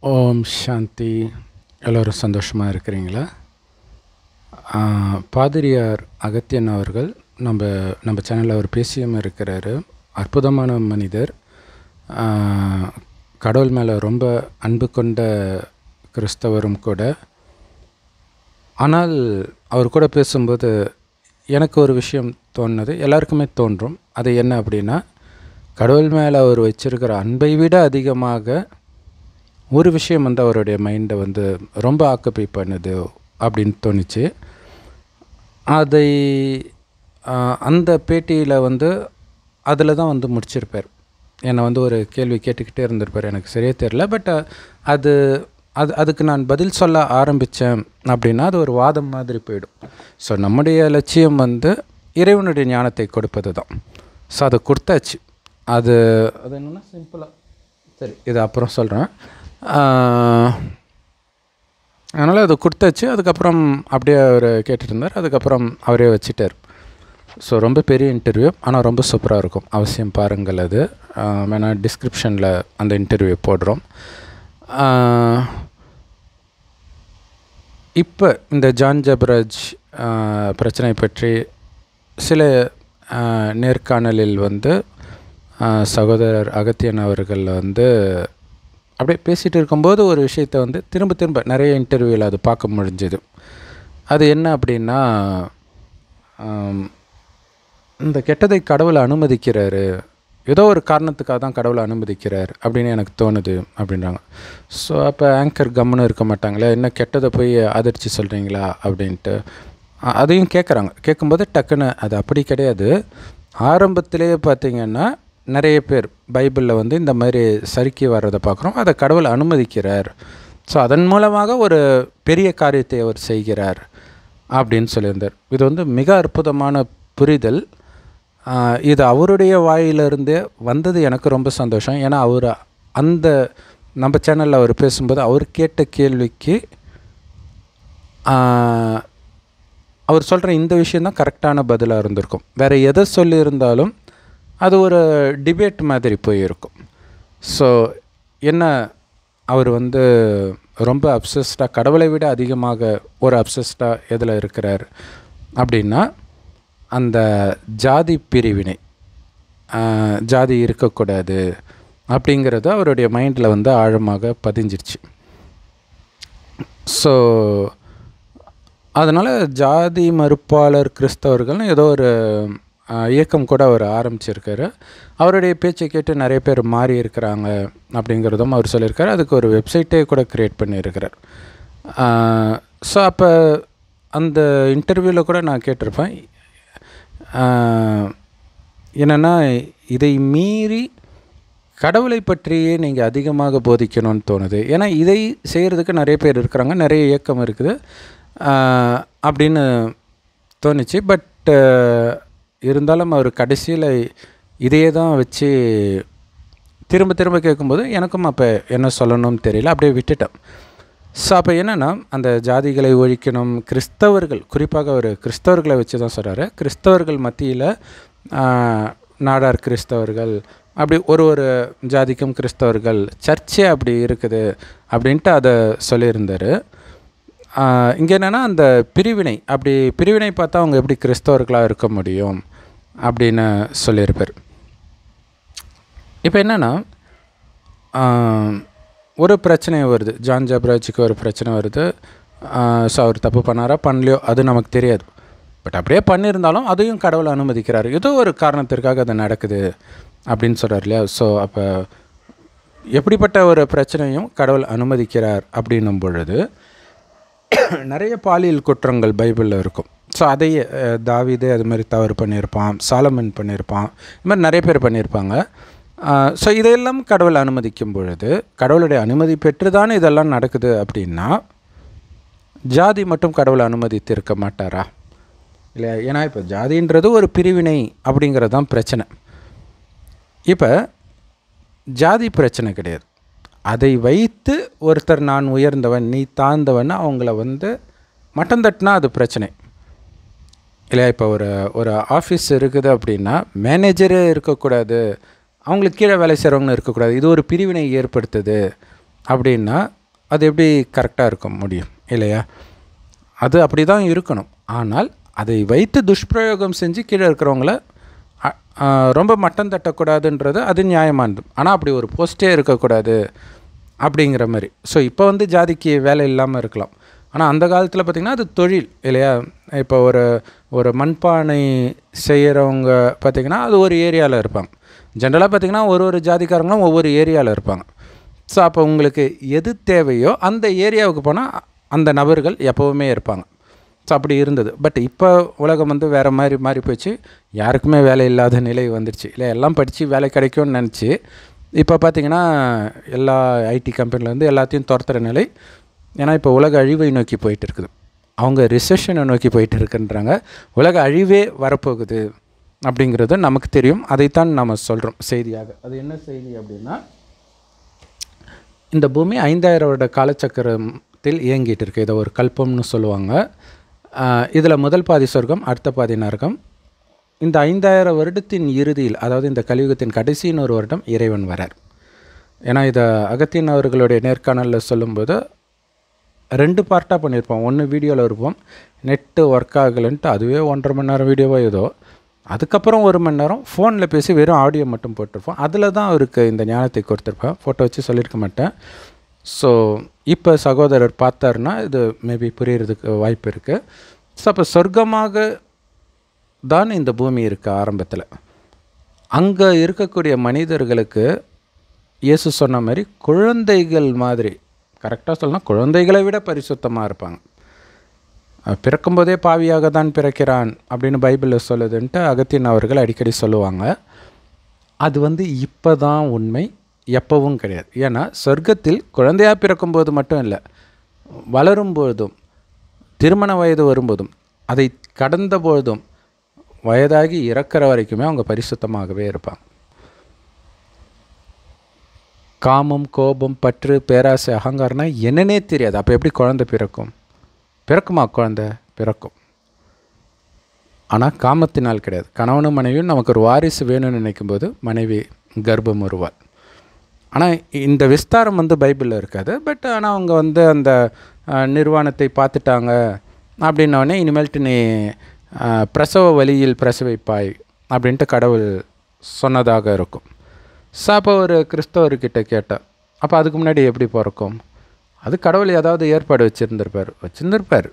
ஓம் சாந்தி. எல்லோரும் சந்தோஷமாக இருக்கிறீங்களா? பாதிரியார் அகத்தியன் அவர்கள் நம்ம சேனலில் அவர் பேசியும் இருக்கிறாரு. அற்புதமான மனிதர். கடவுள் மேலே ரொம்ப அன்பு கொண்ட கிறிஸ்தவரும் கூட. ஆனால் அவர் கூட பேசும்போது எனக்கு ஒரு விஷயம் தோணுது, எல்லாருக்குமே தோன்றும். அது என்ன அப்படின்னா, கடவுள் மேலே அவர் வச்சிருக்கிற அன்பை விட அதிகமாக ஒரு விஷயம் அவருடைய மைண்டை ரொம்ப ஆக்குப்பை பண்ணுது அப்படின்னு தோணுச்சு. அதை அந்த பேட்டியில் அதில் தான் முடிச்சிருப்பார். என்னை ஒரு கேள்வி கேட்டுக்கிட்டே இருந்திருப்பார். எனக்கு சரியே தெரில. பட் அதுக்கு நான் பதில் சொல்ல ஆரம்பித்தேன் அப்படின்னா அது ஒரு வாதம் மாதிரி போயிடும். ஸோ நம்முடைய லட்சியம் இறைவனுடைய ஞானத்தை கொடுப்பது தான். ஸோ அதை கொடுத்தாச்சு. அது என்னென்னா சிம்பிளாக, சரி இது அப்புறம் சொல்கிறேன். அதனால் அது கொடுத்தாச்சு. அதுக்கப்புறம் அப்படியே அவர் கேட்டுட்டு இருந்தார். அதுக்கப்புறம் அவரே வச்சிட்டார். ஸோ ரொம்ப பெரிய இன்டர்வியூ, ஆனால் ரொம்ப சூப்பராக இருக்கும். அவசியம் பாருங்கள். அது வேணால் டிஸ்கிரிப்ஷனில் அந்த இன்டர்வியூ போடுறோம். இப்போ இந்த ஜான் ஜபராஜ் பிரச்சனை பற்றி சில நேர்காணலில் சகோதரர் அகத்தியன் அவர்கள் அப்படியே பேசிகிட்டு இருக்கும்போது ஒரு விஷயத்தை திரும்ப நிறைய இன்டர்வியூவில் அது பார்க்க முடிஞ்சுது. அது என்ன அப்படின்னா, இந்த கெட்டதை கடவுளை அனுமதிக்கிறாரு, ஏதோ ஒரு காரணத்துக்காக தான் கடவுளை அனுமதிக்கிறார் அப்படின்னு எனக்கு தோணுது அப்படின்றாங்க. ஸோ அப்போ ஆங்கர் கம்முன்னு இருக்க மாட்டாங்களே, என்ன கெட்டதை போய் அதிர்ச்சி சொல்கிறீங்களா அப்படின்ட்டு அதையும் கேட்குறாங்க. கேட்கும்போது டக்குன்னு அது அப்படி கிடையாது. ஆரம்பத்திலே பார்த்திங்கன்னா நிறைய பேர் பைபிளில் இந்த மாதிரி சறுக்கி வர்றதை பார்க்குறோம். அதை கடவுள் அனுமதிக்கிறார். ஸோ அதன் மூலமாக ஒரு பெரிய காரியத்தை அவர் செய்கிறார் அப்படின்னு சொல்லியிருந்தார். இது மிக அற்புதமான புரிதல். இது அவருடைய வாயிலிருந்தே வந்தது. எனக்கு ரொம்ப சந்தோஷம். ஏன்னா அவர் நம்ம சேனலில் அவர் பேசும்போது அவர் கேட்ட கேள்விக்கு அவர் சொல்கிற இந்த விஷயந்தான் கரெக்டான பதிலாக இருந்திருக்கும். வேறு எதை சொல்லியிருந்தாலும் அது ஒரு டிபேட் மாதிரி போயிருக்கும். ஸோ என்ன அவர் ரொம்ப அப்சஸ்டாக, கடவுளை விட அதிகமாக ஒரு அப்சஸ்டாக எதில் இருக்கிறார் அப்படின்னா, அந்த ஜாதி பிரிவினை, ஜாதி இருக்கக்கூடாது அப்படிங்கிறது அவருடைய மைண்டில் ஆழமாக பதிஞ்சிருச்சு. ஸோ அதனால் ஜாதி மறுப்பாளர் கிறிஸ்தவர்கள்னு ஏதோ ஒரு இயக்கம் கூட அவர் ஆரம்பிச்சிருக்காரு. அவருடைய பேச்சை கேட்டு நிறைய பேர் மாறி இருக்கிறாங்க அப்படிங்கிறதும் அவர் சொல்லியிருக்காரு. அதுக்கு ஒரு வெப்சைட்டே கூட க்ரியேட் பண்ணியிருக்கிறார். ஸோ அப்போ அந்த இன்டர்வியூவில் கூட நான் கேட்டிருப்பேன், என்னென்னா இதை மீறி கடவுளை பற்றியே நீங்கள் அதிகமாக போதிக்கணும்னு தோணுது. ஏன்னா இதை செய்கிறதுக்கு நிறைய பேர் இருக்கிறாங்க, நிறைய இயக்கம் இருக்குது அப்படின்னு தோணுச்சு. பட் இருந்தாலும் அவர் கடைசியில் இதையே தான் வச்சு திரும்ப கேட்கும்போது எனக்கும் அப்போ என்ன சொல்லணும்னு தெரியல, அப்படியே விட்டுட்டேன். ஸோ அப்போ என்னென்னா, அந்த ஜாதிகளை ஒழிக்கணும், கிறிஸ்தவர்கள், குறிப்பாக அவர் கிறிஸ்தவர்களை வச்சு தான் சொல்கிறாரு. கிறிஸ்தவர்கள் மத்தியில் நாடார் கிறிஸ்தவர்கள், அப்படி ஒரு ஜாதிக்கும் கிறிஸ்தவர்கள், சர்ச்சே அப்படி இருக்குது அப்படின்ட்டு அதை சொல்லியிருந்தார். இங்கே என்னென்னா, அந்த பிரிவினை பார்த்தா அவங்க எப்படி கிறிஸ்தவர்களாக இருக்க முடியும் அப்படின்னு சொல்லியிருப்பார். இப்போ என்னென்னா, ஒரு பிரச்சனை வருது, ஜான் ஜபராஜுக்கு ஒரு பிரச்சனை வருது. ஸோ அவர் தப்பு பண்ணாரா பண்ணலையோ அது நமக்கு தெரியாது. பட் அப்படியே பண்ணியிருந்தாலும் அதையும் கடவுளை அனுமதிக்கிறார். ஏதோ ஒரு காரணத்திற்காக அது நடக்குது அப்படின்னு சொல்கிறார் இல்லையா? ஸோ அப்போ எப்படிப்பட்ட ஒரு பிரச்சனையும் கடவுள் அனுமதிக்கிறார் அப்படின்னும் பொழுது நிறைய பாலியல் குற்றங்கள் பைபிளில் இருக்கும். ஸோ அதையே தாவீது அது மாதிரி தவறு பண்ணியிருப்பான், சாலமன் பண்ணியிருப்பான், இது மாதிரி நிறைய பேர் பண்ணியிருப்பாங்க. ஸோ இதையெல்லாம் கடவுள் அனுமதிக்கும் பொழுது, கடவுளுடைய அனுமதி பெற்று தானே இதெல்லாம் நடக்குது அப்படின்னா, ஜாதி மட்டும் கடவுளை அனுமதித்திருக்க மாட்டாரா இல்லையா? ஏன்னா இப்போ ஜாதின்றது ஒரு பிரிவினை அப்படிங்கிறது தான் பிரச்சனை. இப்போ ஜாதி பிரச்சனை கிடையாது. அதை வைத்து ஒருத்தர் நான் உயர்ந்தவன் நீ தாழ்ந்தவன் அவங்கள மட்டம் தட்டினா அது பிரச்சனை இல்லையா? இப்போ ஒரு ஆஃபீஸ் இருக்குது அப்படின்னா மேனேஜரே இருக்கக்கூடாது, அவங்களுக்கு கீழே வேலை செய்கிறவங்க இருக்கக்கூடாது. இது ஒரு பிரிவினை ஏற்படுத்துது அப்படின்னா அது எப்படி கரெக்டாக இருக்க முடியும் இல்லையா? அது அப்படி தான் இருக்கணும். ஆனால் அதை வைத்து துஷ்பிரயோகம் செஞ்சு கீழே இருக்கிறவங்கள ரொம்ப மட்டம் தட்டக்கூடாதுன்றது அது நியாயமானது. ஆனால் அப்படி ஒரு போஸ்ட்டே இருக்கக்கூடாது அப்படிங்கிற மாதிரி. ஸோ இப்போ வந்து ஜாதிக்கு வேலை இல்லாமல் இருக்கலாம். ஆனால் அந்த காலத்தில் பார்த்திங்கன்னா அது தொழில் இல்லையா? இப்போ ஒரு மண்பானை செய்கிறவங்க பார்த்திங்கன்னா அது ஒரு ஏரியாவில் இருப்பாங்க. ஜென்ரலாக பார்த்திங்கன்னா ஒரு ஜாதிக்காரங்களும் ஒவ்வொரு ஏரியாவில் இருப்பாங்க. ஸோ அப்போ உங்களுக்கு எது தேவையோ அந்த ஏரியாவுக்கு போனால் அந்த நபர்கள் எப்போவுமே இருப்பாங்க. ஸோ அப்படி இருந்தது. பட் இப்போ உலகம் வந்து வேறு மாறி போச்சு. யாருக்குமே வேலை இல்லாத நிலை வந்துடுச்சு இல்லை? எல்லாம் படித்து வேலை கிடைக்கும்னு நினச்சி இப்போ பார்த்திங்கன்னா எல்லா ஐடி கம்பெனிலேருந்து எல்லாத்தையும் துரத்துகிற நிலை. ஏன்னா இப்போ உலக அழிவை நோக்கி போயிட்டு இருக்குது. அவங்க ரிசெஷனை நோக்கி போயிட்டு இருக்குன்றாங்க. உலக அழிவே வரப்போகுது அப்படிங்கிறது நமக்கு தெரியும். அதைத்தான் நம்ம சொல்கிறோம் செய்தியாக. அது என்ன செய்தி அப்படின்னா, இந்த பூமி 5000 வருட காலச்சக்கரத்தில் இயங்கிட்டு இருக்குது. இதை ஒரு கல்பம்னு சொல்லுவாங்க. இதில் முதல் பாதி சொர்க்கம், அடுத்த பாதி நரகம். இந்த 5000 வருடத்தின் இறுதியில், அதாவது இந்த கலியுகத்தின் கடைசின்னு ஒரு வருடம் இறைவன் வரார். ஏன்னா இதை அகத்தியன் அவர்களுடைய நேர்காணலில் சொல்லும்போது 2 பார்ட்டாக பண்ணியிருப்போம். ஒன்று வீடியோவில் இருப்போம், நெட்டு ஒர்க் ஆகலைன்ட்டு அதுவே 1.5 மணி நேரம் வீடியோவோ ஏதோ. அதுக்கப்புறம் 1 மணி நேரம் ஃபோனில் பேசி வெறும் ஆடியோ மட்டும் போட்டிருப்போம். அதில் தான் அவருக்கு இந்த ஞானத்தை கொடுத்துருப்பேன். ஃபோட்டோ வச்சு சொல்லியிருக்க மாட்டேன். ஸோ இப்போ சகோதரர் பார்த்தாருன்னா இது மேபி புரியறதுக்கு வாய்ப்பு இருக்குது. ஸோ அப்போ சொர்க்கமாக தான் இந்த பூமி இருக்குது ஆரம்பத்தில். அங்கே இருக்கக்கூடிய மனிதர்களுக்கு இயேசு சொன்ன மாதிரி குழந்தைகள் மாதிரி, கரெக்டாக சொல்லலாம் குழந்தைகளை விட பரிசுத்தமாக இருப்பாங்க. பிறக்கும்போதே பாவியாக தான் பிறக்கிறான் அப்படின்னு பைபிளில் சொல்லுதுன்ட்டு அகத்தியன் அவர்கள் அடிக்கடி சொல்லுவாங்க. அது வந்து இப்போ தான் உண்மை, எப்பவும் கிடையாது. ஏன்னா சொர்க்கத்தில் குழந்தையாக பிறக்கும்போது மட்டும் இல்லை, வளரும்போதும், திருமண வயது வரும்போதும், அதை கடந்த போதும், வயதாகி இறக்கிற வரைக்குமே அவங்க பரிசுத்தமாகவே இருப்பாங்க. காமம், கோபம், பற்று, பேராசை, அகங்காரம்னா என்னன்னே தெரியாது. அப்போ எப்படி குழந்தை பிறக்கும்? பிறக்குமா குழந்தை? பிறக்கும். ஆனால் காமத்தினால் கிடையாது. கணவனும் மனைவியும் நமக்கு ஒரு வாரிசு வேணும்னு நினைக்கும்போது மனைவி கர்ப்பம் வருவாள். ஆனால் இந்த விஸ்தாரம் வந்து பைபிளில் இருக்காது. பட் ஆனால் அவங்க வந்து அந்த நிர்வாணத்தை பார்த்துட்டாங்க அப்படின்னோடனே இனிமேல்ட்டு நீ பிரசவ வலியில் பிரசவிப்பாய் அப்படின்ட்டு கடவுள் சொன்னதாக இருக்கும். ஸோ அப்போ ஒரு கிறிஸ்தவர்கிட்ட கேட்டேன், அப்போ அதுக்கு முன்னாடி எப்படி பிறக்கும்? அது கடவுள் ஏதாவது ஏற்பாடு வச்சுருந்துருப்பார்.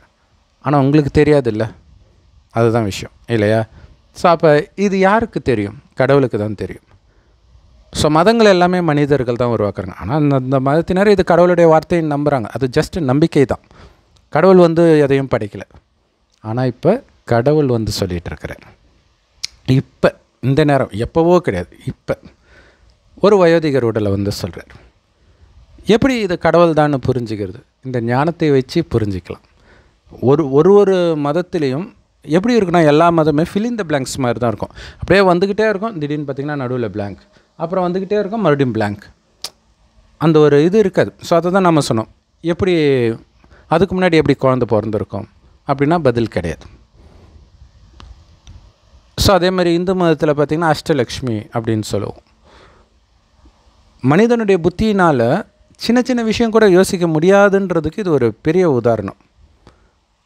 ஆனால் உங்களுக்கு தெரியாது இல்லை, அதுதான் விஷயம் இல்லையா? ஸோ அப்போ இது யாருக்கு தெரியும்? கடவுளுக்கு தான் தெரியும். ஸோ மதங்கள் எல்லாமே மனிதர்கள் தான் உருவாக்குறாங்க. ஆனால் அந்த மதத்தினர் இது கடவுளுடைய வார்த்தையை நம்புகிறாங்க. அது ஜஸ்ட் நம்பிக்கை தான். கடவுள் வந்து எதையும் படைக்கலை. ஆனால் இப்போ கடவுள் வந்து சொல்லிகிட்டு இருக்கிறார். இப்போ இந்த நேரம் எப்போவோ கிடையாது, இப்போ ஒரு வயோதிகர் உடலை வந்து சொல்கிறார். எப்படி இது கடவுள் தான் புரிஞ்சுக்கிறது? இந்த ஞானத்தை வச்சு புரிஞ்சிக்கலாம். ஒரு மதத்திலையும் எப்படி இருக்குன்னா, எல்லா மதமே ஃபில் இன் த பிளாங்க்ஸ் மாதிரி தான் இருக்கும். அப்படியே வந்துக்கிட்டே இருக்கும், திடீர்னு பார்த்திங்கன்னா நடுவில் பிளாங்க், அப்புறம் வந்துக்கிட்டே இருக்கும், மறுபடியும் பிளாங்க். அந்த ஒரு இது இருக்காது. ஸோ அதை தான் நம்ம சொன்னோம். எப்படி அதுக்கு முன்னாடி எப்படி குழந்தை பிறந்திருக்கும் அப்படின்னா பதில் கிடையாது. ஸோ அதே மாதிரி இந்து மதத்தில் பார்த்திங்கன்னா அஷ்டலக்ஷ்மி அப்படின்னு சொல்லுவோம். மனிதனுடைய புத்தியினால் சின்ன சின்ன விஷயம் கூட யோசிக்க முடியாதுன்றதுக்கு இது ஒரு பெரிய உதாரணம்.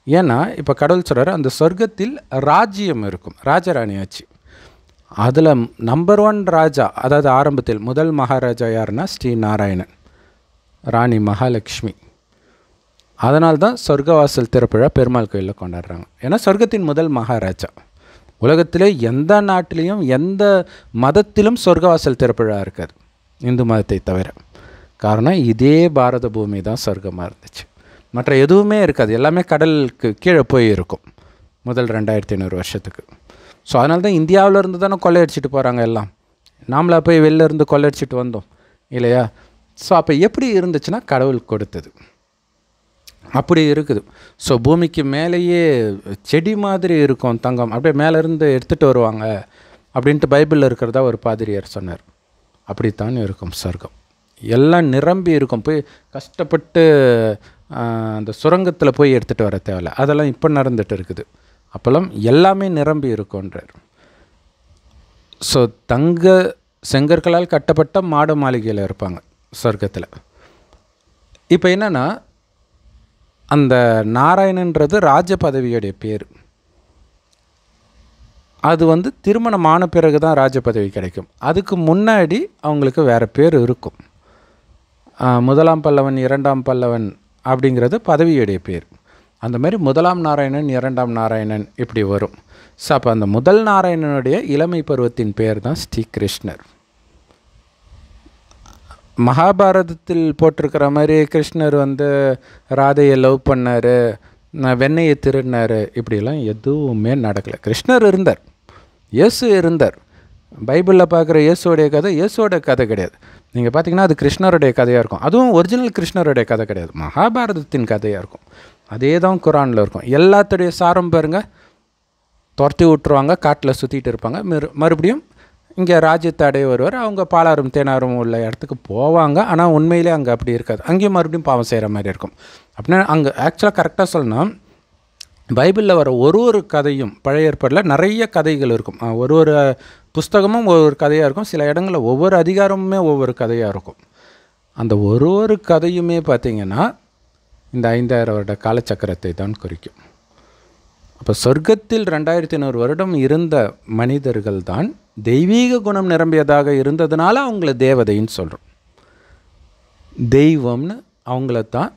ஏன்னா இப்போ கடவுள் சொல்கிறார், அந்த சொர்க்கத்தில் ராஜ்யம் இருக்கும், ராஜராணி ஆட்சி. அதில் நம்பர் 1 ராஜா, அதாவது ஆரம்பத்தில் முதல் மகாராஜா யாருன்னா ஸ்ரீ நாராயணன், ராணி மகாலட்சுமி. அதனால்தான் சொர்க்கவாசல் திறப்புழா பெருமாள் கோயிலில் கொண்டாடுறாங்க. ஏன்னா சொர்க்கத்தின் முதல் மகாராஜா. உலகத்திலே எந்த நாட்டிலையும் எந்த மதத்திலும் சொர்க்கவாசல் திறப்புழா இருக்காது, இந்து மதத்தை தவிர. காரணம் இதே பாரத பூமி தான் சொர்க்கமாக இருந்துச்சு. மற்ற எதுவுமே இருக்காது, எல்லாமே கடலுக்கு கீழே போய் இருக்கும் முதல் 2500 வருஷத்துக்கு. ஸோ அதனால தான் இந்தியாவிலேருந்து தானே கொள்ளையடிச்சிட்டு போகிறாங்க எல்லாம். நாமளாக போய் வெளிலேருந்து கொள்ளையடிச்சிட்டு வந்தோம் இல்லையா? ஸோ அப்போ எப்படி இருந்துச்சுன்னா கடவுள் கொடுத்தது அப்படி இருக்குது. ஸோ பூமிக்கு மேலேயே செடி மாதிரி இருக்கும் தங்கம், அப்படியே மேலேருந்து எடுத்துகிட்டு வருவாங்க அப்படின்ட்டு பைபிளில் இருக்கிறதா ஒரு பாதிரியார் சொன்னார். அப்படித்தான் இருக்கும் சொர்க்கம். எல்லாம் நிரம்பி இருக்கும். போய் கஷ்டப்பட்டு அந்த சுரங்கத்தில் போய் எடுத்துகிட்டு வர தேவையில்லை. அதெல்லாம் இப்போ நடந்துகிட்டு இருக்குது. அப்போல்லாம் எல்லாமே நிரம்பி இருக்கும்ன்றார். ஸோ தங்க செங்கற்களால் கட்டப்பட்ட மாட மாளிகையில் இருப்பாங்க சொர்க்கத்தில். இப்போ என்னென்னா, அந்த நாராயணன்றது ராஜ பதவியுடைய பேர். அது வந்து திருமணமான பிறகு தான் ராஜ பதவி கிடைக்கும். அதுக்கு முன்னாடி அவங்களுக்கு வேறு பேர் இருக்கும். 1ஆம் பல்லவன் 2ஆம் பல்லவன் அப்படிங்கிறது பதவியுடைய பேர். அந்த மாதிரி 1ஆம் நாராயணன் 2ஆம் நாராயணன் இப்படி வரும். ஸோ அப்போ அந்த முதல் நாராயணனுடைய இளமை பருவத்தின் பெயர் தான் ஸ்ரீகிருஷ்ணர். மகாபாரதத்தில் போட்டிருக்கிற மாதிரி கிருஷ்ணர் வந்து ராதையை லவ் பண்ணார், வெண்ணையை திருடினார், இப்படிலாம் எதுவுமே நடக்கலை. கிருஷ்ணர் இருந்தார், இயேசு இருந்தார். பைபிளில் பார்க்குற இயேசுவோடைய கதை இயேசுவோட கதை கிடையாது. நீங்கள் பார்த்தீங்கன்னா அது கிருஷ்ணருடைய கதையாக இருக்கும். அதுவும் ஒரிஜினல் கிருஷ்ணருடைய கதை கிடையாது, மகாபாரதத்தின் கதையாக இருக்கும். அதே தான் குரானில் இருக்கும். எல்லாத்துடைய சாரம் பாருங்கள், துரத்தி விட்டுருவாங்க, காட்டில் சுற்றிட்டு இருப்பாங்க, மறுபடியும் இங்கே ராஜ்யத்தை அடைய வருவார். அவங்க பாலாரும் தேனாரும் உள்ள இடத்துக்கு போவாங்க. ஆனால் உண்மையிலே அங்கே அப்படி இருக்காது. அங்கேயும் மறுபடியும் பாவம் செய்கிற மாதிரி இருக்கும். அப்படின்னா அங்கே ஆக்சுவலாக கரெக்டாக சொல்லணும், பைபிளில் வர ஒரு கதையும் பழைய ஏற்பாடில் நிறைய கதைகள் இருக்கும். ஒரு புஸ்தகமும் ஒவ்வொரு கதையாக இருக்கும். சில இடங்களில் ஒவ்வொரு அதிகாரமுமே ஒவ்வொரு கதையாக இருக்கும். அந்த ஒரு கதையுமே பார்த்திங்கன்னா இந்த 5000 வருட காலச்சக்கரத்தை தான் குறிக்கும். அப்போ சொர்க்கத்தில் 2500 வருடம் இருந்த மனிதர்கள் தான் தெய்வீக குணம் நிரம்பியதாக இருந்ததுனால அவங்கள தேவதைன்னு சொல்கிறோம். தெய்வம்னு அவங்கள தான்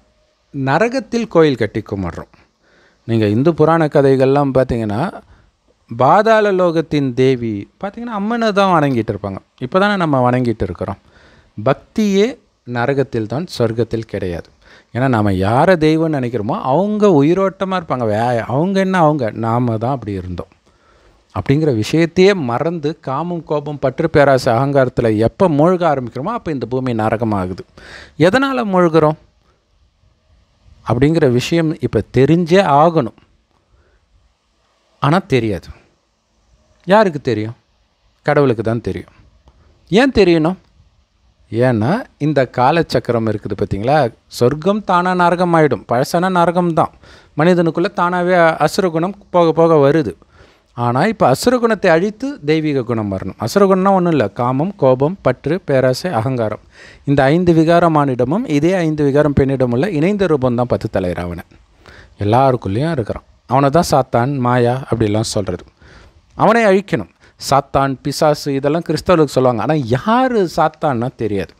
நரகத்தில் கோயில் கட்டி கும்பிட்றோம். நீங்கள் இந்து புராண கதைகள்லாம் பார்த்தீங்கன்னா பாதாள லோகத்தின் தேவி பார்த்திங்கன்னா அம்மனை தான் வணங்கிட்டு இருப்பாங்க. இப்போ தானே நம்ம வணங்கிட்டு இருக்கிறோம். பக்தியே நரகத்தில் தான், சொர்க்கத்தில் கிடையாது. ஏன்னா நாம் யாரை தெய்வம்னு நினைக்கிறோமோ அவங்க உயிரோட்டமாக இருப்பாங்க. அவங்க என்ன, அவங்க நாம் தான் அப்படி இருந்தோம் அப்படிங்கிற விஷயத்தையே மறந்து காமம் கோபம் பற்று பேராசை அகங்காரத்தில் எப்போ மூழ்க ஆரம்பிக்கிறோமோ அப்போ இந்த பூமி நரகமாகுது. எதனால் மூழ்கிறோம் அப்படிங்கிற விஷயம் இப்போ தெரிஞ்சே ஆகணும். ஆனால் தெரியாது. யாருக்கு தெரியும்? கடவுளுக்கு தான் தெரியும். ஏன் தெரியணும்? ஏன்னா இந்த காலச்சக்கரம் இருக்குது பார்த்திங்களா, சொர்க்கம் தானாக நரகம் ஆகிடும். பழசான நரகம்தான். மனிதனுக்குள்ளே தானாகவே அசுரகுணம் போக போக வருது. ஆனால் இப்போ அசுரகுணத்தை அழித்து தெய்வீக குணம் வரணும். அசுரகுணம்னா ஒன்றும் இல்லை, காமம் கோபம் பற்று பேராசை அகங்காரம். இந்த 5 விகாரம் ஆணிடமும் இதே 5 விகாரம் பெண்ணிடம் உள்ள இணைந்த ரூபந்தான் 10 தலை ராவணன். எல்லாருக்குள்ளேயும் இருக்கிறான். அவனை தான் சாத்தான் மாயா அப்படிலாம் சொல்கிறது. அவனை அழிக்கணும். சாத்தான் பிசாசு இதெல்லாம் கிறிஸ்தவர்களுக்கு சொல்லுவாங்க. ஆனால் யார் சாத்தான்னா தெரியாது,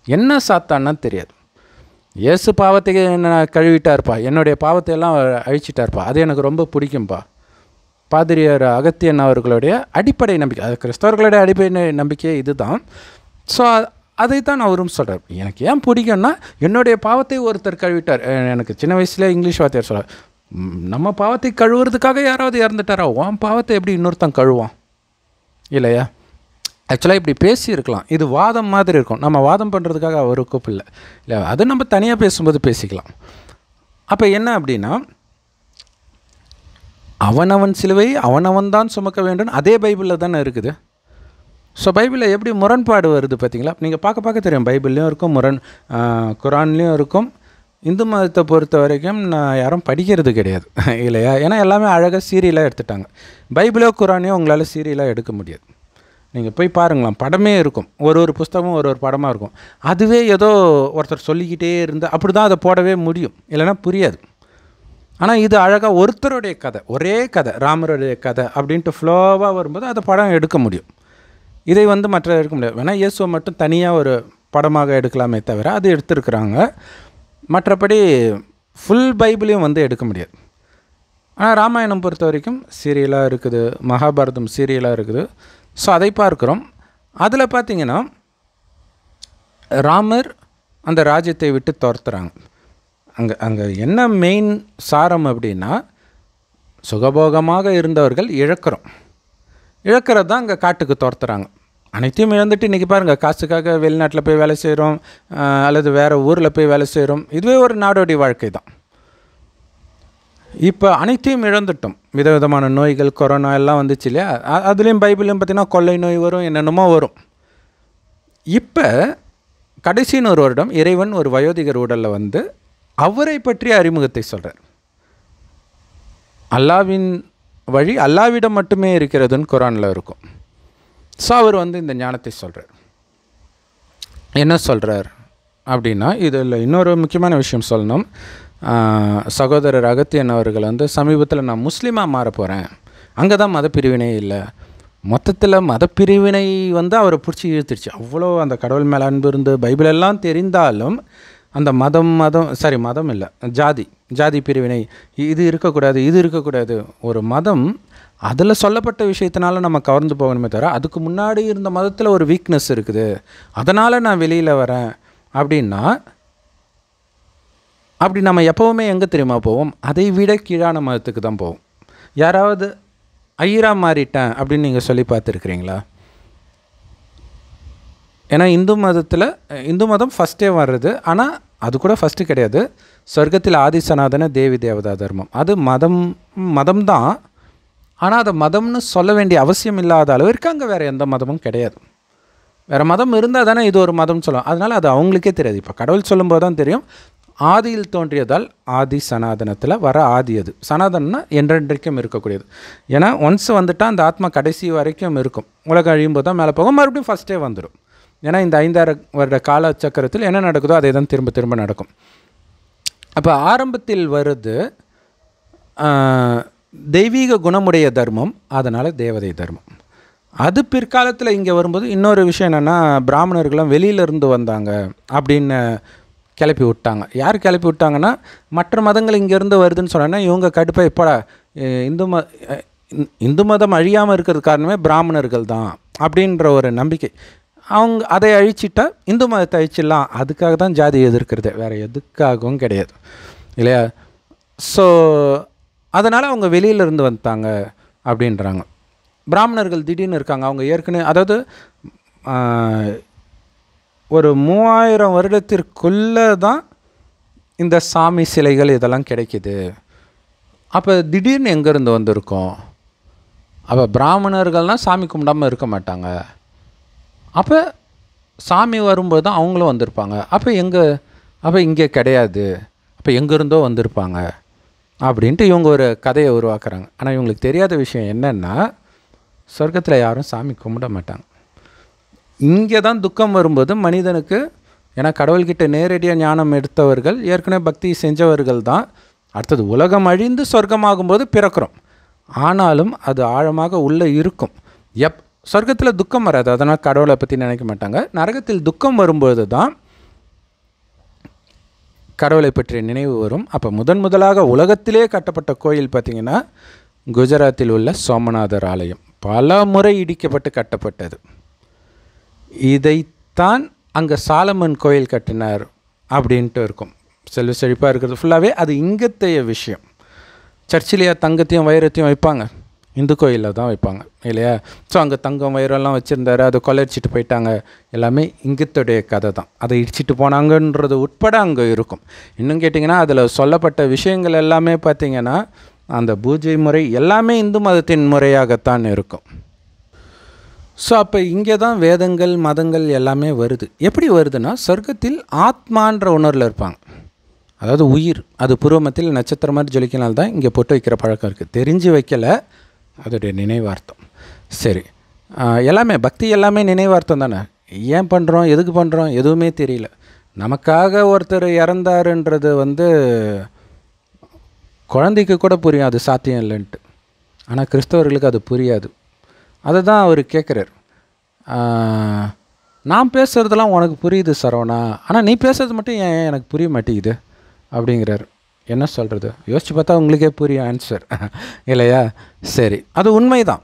என்ன சாத்தான்னா தெரியாது. இயேசு பாவத்தை என்ன கழுவிட்டார்ப்பா, என்னுடைய பாவத்தை எல்லாம் அழிச்சிட்டார்ப்பா, அது எனக்கு ரொம்ப பிடிக்கும்பா. பாதிரியார் அகத்தியன் அவர்களுடைய அடிப்படை நம்பிக்கை, அது கிறிஸ்தவர்களுடைய அடிப்படை நம்பிக்கை இதுதான். ஸோ அதைத்தான் அவரும் சொல்கிறார். எனக்கு ஏன் பிடிக்கும்னா என்னுடைய பாவத்தை ஒருத்தர் கழுவிட்டார். எனக்கு சின்ன வயசுலேயே இங்கிலீஷ் வார்த்தையார் சொல்கிறார், நம்ம பாவத்தை கழுவுறதுக்காக யாராவது இறந்துட்டாரா, உன் பாவத்தை எப்படி இன்னொருத்தன் கழுவான் இல்லையா? ஆக்சுவலாக இப்படி பேசியிருக்கலாம். இது வாதம் மாதிரி இருக்கும். நம்ம வாதம் பண்ணுறதுக்காக அவர் கூப்பிடல இல்லை, அது நம்ம தனியாக பேசும்போது பேசிக்கலாம். அப்போ என்ன அப்படின்னா, அவனவன் சிலுவை அவனவன் தான் சுமக்க வேண்டும், அதே பைபிளில் தானே இருக்குது. ஸோ பைபிளில் எப்படி முரண்பாடு வருது பார்த்தீங்களா? நீங்கள் பார்க்க தெரியும். பைபிள்லேயும் இருக்கும், குரான்லேயும் இருக்கும். இந்து மதத்தை பொறுத்த வரைக்கும் நான் யாரும் படிக்கிறது கிடையாது இல்லையா? ஏன்னா எல்லாமே அழகாக சீரியலாக எடுத்துட்டாங்க. பைபிளோ குரானையோ உங்களால் சீரியலாக எடுக்க முடியாது. நீங்கள் போய் பாருங்களாம், படமே இருக்கும். ஒரு புஸ்தகமும் ஒரு படமாக இருக்கும். அதுவே ஏதோ ஒருத்தர் சொல்லிக்கிட்டே இருந்தால் அப்படி தான் அதை போடவே முடியும், இல்லைன்னா புரியாது. ஆனால் இது அழகாக ஒருத்தருடைய கதை, ஒரே கதை, ராமருடைய கதை அப்படின்ட்டு ஃப்ளோவாக வரும்போது அதை படம் எடுக்க முடியும். இதை மற்ற எடுக்க முடியாது. வேணால் இயேசுவை மட்டும் தனியாக ஒரு படமாக எடுக்கலாமே தவிர அது எடுத்துருக்குறாங்க. மற்றபடி ஃபுல் பைபிளையும் எடுக்க முடியாது. ஆனால் ராமாயணம் பொறுத்த வரைக்கும் சீரியலாக இருக்குது, மகாபாரதம் சீரியலாக இருக்குது. ஸோ அதை பார்க்குறோம். அதில் பார்த்திங்கன்னா ராமர் அந்த ராஜ்யத்தை விட்டு துரத்துறாங்க. அங்கே என்ன மெயின் சாரம் அப்படின்னா, சுகபோகமாக இருந்தவர்கள் இழக்கிறது தான் அங்கே காட்டுக்கு துரத்துறாங்க. அனைத்தையும் இழந்துட்டு இன்றைக்கி பாருங்கள், காசுக்காக வெளிநாட்டில் போய் வேலை செய்கிறோம், அல்லது வேறு ஊரில் போய் வேலை செய்கிறோம். இதுவே ஒரு நாடோடி வாழ்க்கை தான். இப்போ அனைத்தையும் இழந்துட்டோம். விதவிதமான நோய்கள், கொரோனா எல்லாம் வந்துச்சு இல்லையா? அதுலேயும் பைபிளையும் பார்த்திங்கன்னா கொள்ளை நோய் வரும், என்னென்னமோ வரும். இப்போ கடைசி 100 வருடம் இறைவன் ஒரு வயோதிகர் உடலில் அவரை பற்றிய அறிமுகத்தை சொல்கிறார். அல்லாவின் வழி அல்லாவிடம் மட்டுமே இருக்கிறதுன்னு குரானில் இருக்கும். ஸோ அவர் இந்த ஞானத்தை சொல்கிறார். என்ன சொல்கிறார் அப்படின்னா இதில் இன்னொரு முக்கியமான விஷயம் சொல்லணும். சகோதரர் அகத்தியன் அவர்கள் வந்து சமீபத்தில் நான் முஸ்லீமாக மாற போகிறேன், அங்கே தான் மதப்பிரிவினை இல்லை. மொத்தத்தில் மதப்பிரிவினை வந்து அவரை பிடிச்சி இழுத்துடுச்சு. அவ்வளோ அந்த கடவுள் மேலே அன்பு இருந்து பைபிளெல்லாம் தெரிந்தாலும் அந்த மதம் இல்லை, ஜாதி பிரிவினை, இது இருக்கக்கூடாது இது இருக்கக்கூடாது. ஒரு மதம் அதில் சொல்லப்பட்ட விஷயத்தினால நம்ம கவர்ந்து போகணுமே தவிர அதுக்கு முன்னாடி இருந்த மதத்தில் ஒரு வீக்னஸ் இருக்குது, அதனால் நான் வெளியில் வரேன் அப்படின்னா, அப்படி நம்ம எப்போவுமே எங்கே தெரியுமா போவோம்? அதை விட கீழான மதத்துக்கு தான் போவோம். யாராவது ஐயரா மாறிட்டேன் அப்படின்னு நீங்கள் சொல்லி பார்த்துருக்குறீங்களா? ஏன்னா இந்து மதம் ஃபஸ்ட்டே வர்றது, ஆனால் அது கூட ஃபஸ்ட்டு கிடையாது. சொர்க்கத்தில் ஆதி சனாதன தேவி தேவதா தர்மம், அது மதம் தான். ஆனால் அதை மதம்னு சொல்ல வேண்டிய அவசியம் இல்லாத அளவிற்கு அங்கே வேறு எந்த மதமும் கிடையாது. வேறு மதம் இருந்தால் தானே இது ஒரு மதம்னு சொல்லலாம். அதனால் அது அவங்களுக்கே தெரியாது. இப்போ கடவுள் சொல்லும்போது தான் தெரியும், ஆதியில் தோன்றியதால் ஆதி சனாதனத்தில் வர ஆதி. அது சனாதனம்னா என்றென்றைக்கும் இருக்கக்கூடியது. ஏன்னா ஒன்ஸ் வந்துட்டால் அந்த ஆத்மா கடைசி வரைக்கும் இருக்கும். உலகம் அழியும் போது தான் மேலே போகும், மறுபடியும் ஃபஸ்ட்டே வந்துடும். ஏன்னா இந்த 5,000 வருட கால சக்கரத்தில் என்ன நடக்குதோ அதே தான் திரும்ப திரும்ப நடக்கும். அப்போ ஆரம்பத்தில் வருது தெய்வீக குணமுடைய தர்மம், அதனால் தேவதை தர்மம். அது பிற்காலத்தில் இங்கே வரும்போது இன்னொரு விஷயம் என்னென்னா, பிராமணர்களும் வெளியிலேருந்து வந்தாங்க அப்படின்னு கிளப்பி விட்டாங்க. யார் கிளப்பி விட்டாங்கன்னா, மற்ற மதங்கள் இங்கேருந்து வருதுன்னு சொன்னோன்னா இவங்க கடுப்பாக இப்போடா இந்து மதம் அழியாமல் இருக்கிறது காரணமே பிராமணர்கள் தான் அப்படின்ற ஒரு நம்பிக்கை. அவங்க அதை அழிச்சிட்டா இந்து மதத்தை அழிச்சிடலாம், அதுக்காக தான் ஜாதி எதிர்க்கிறது, வேறு எதுக்காகவும் கிடையாது இல்லையா? ஸோ அதனால் அவங்க வெளியிலேருந்து வந்துட்டாங்க அப்படின்றாங்க. பிராமணர்கள் திடீர்னு இருக்காங்க, அவங்க ஏற்கனவே அதாவது ஒரு 3000 வருடத்திற்குள்ளே தான் இந்த சாமி சிலைகள் இதெல்லாம் கிடைக்கிது. அப்போ திடீர்னு எங்கேருந்து வந்திருக்கோம்? அப்போ பிராமணர்கள்னால் சாமி கும்பிடாமல் இருக்க மாட்டாங்க. அப்போ சாமி வரும்போது தான் அவங்களும் வந்திருப்பாங்க. அப்போ இங்கே கிடையாது, அப்போ எங்கேருந்தோ வந்திருப்பாங்க அப்படின்ட்டு இவங்க ஒரு கதையை உருவாக்குறாங்க. ஆனால் இவங்களுக்கு தெரியாத விஷயம் என்னென்னா, சொர்க்கத்தில் யாரும் சாமி கும்பிட மாட்டாங்க. இங்கே தான் துக்கம் வரும்போது மனிதனுக்கு, ஏன்னா கடவுள்கிட்ட நேரடியாக ஞானம் எடுத்தவர்கள், ஏற்கனவே பக்தி செஞ்சவர்கள் தான். அடுத்தது உலகம் அழிந்து சொர்க்கமாகும்போது பிறக்கிறோம். ஆனாலும் அது ஆழமாக உள்ளே இருக்கும். சொர்க்கத்தில் துக்கம் வராது, அதனால் கடவுளை பற்றி நினைக்க மாட்டாங்க. நரகத்தில் துக்கம் வரும்போது தான் கடவுளை பற்றிய நினைவு வரும். அப்போ முதலாக உலகத்திலே கட்டப்பட்ட கோயில் பார்த்திங்கன்னா குஜராத்தில் உள்ள சோமநாதர் ஆலயம் பல முறை இடிக்கப்பட்டு கட்டப்பட்டது. இதைத்தான் அங்கே சாலமன் கோயில் கட்டினார் அப்படின்ட்டு இருக்கும். செல்வ செழிப்பாக இருக்கிறது ஃபுல்லாகவே அது இங்கத்தைய விஷயம். சர்ச்சிலேயே தங்கத்தையும் வைரத்தையும் வைப்பாங்க, இந்து கோயிலில் தான் வைப்பாங்க இல்லையா? ஸோ அங்கே தங்கம் வைரம்லாம் வச்சுருந்தாரு, அதை கொள்ளையடிச்சிட்டு போயிட்டாங்க, எல்லாமே இங்கத்துடைய கதை தான். அதை இடிச்சிட்டு போனாங்கன்றது உட்பட அங்கே இருக்கும். இன்னும் கேட்டிங்கன்னா அதில் சொல்லப்பட்ட விஷயங்கள் எல்லாமே பார்த்திங்கன்னா அந்த பூஜை முறை எல்லாமே இந்து மதத்தின் முறையாகத்தான் இருக்கும். ஸோ அப்போ இங்கே தான் வேதங்கள் மதங்கள் எல்லாமே வருது. எப்படி வருதுன்னா, சொர்க்கத்தில் ஆத்மான்ற உணர்வில் இருப்பாங்க, அதாவது உயிர், அது பூர்வமத்தில் நட்சத்திரம் மாதிரி ஜொலிக்கினால்தான் இங்கே பொட்டு வைக்கிற பழக்கம் இருக்குது. தெரிஞ்சு வைக்கலை, அதோடைய நினைவார்த்தம். சரி, எல்லாமே பக்தி எல்லாமே நினைவார்த்தம் தானே. ஏன் பண்ணுறோம், எதுக்கு பண்ணுறோம், எதுவுமே தெரியல. நமக்காக ஒருத்தர் இறந்தாருன்றது குழந்தைக்கு கூட புரியும் அது சாத்தியம் இல்லைன்ட்டு. ஆனால் கிறிஸ்தவர்களுக்கு அது புரியாது. அதை தான் அவர் கேட்குறார். நான் பேசுகிறதெல்லாம் உனக்கு புரியுது சரவணா, ஆனால் நீ பேசுகிறது மட்டும் ஏன் எனக்கு புரிய மாட்டேங்குது அப்படிங்கிறார். என்ன சொல்கிறது, யோசித்து பார்த்தா உங்களுக்கே புரியும் ஆன்சர் இல்லையா? சரி, அது உண்மை தான்.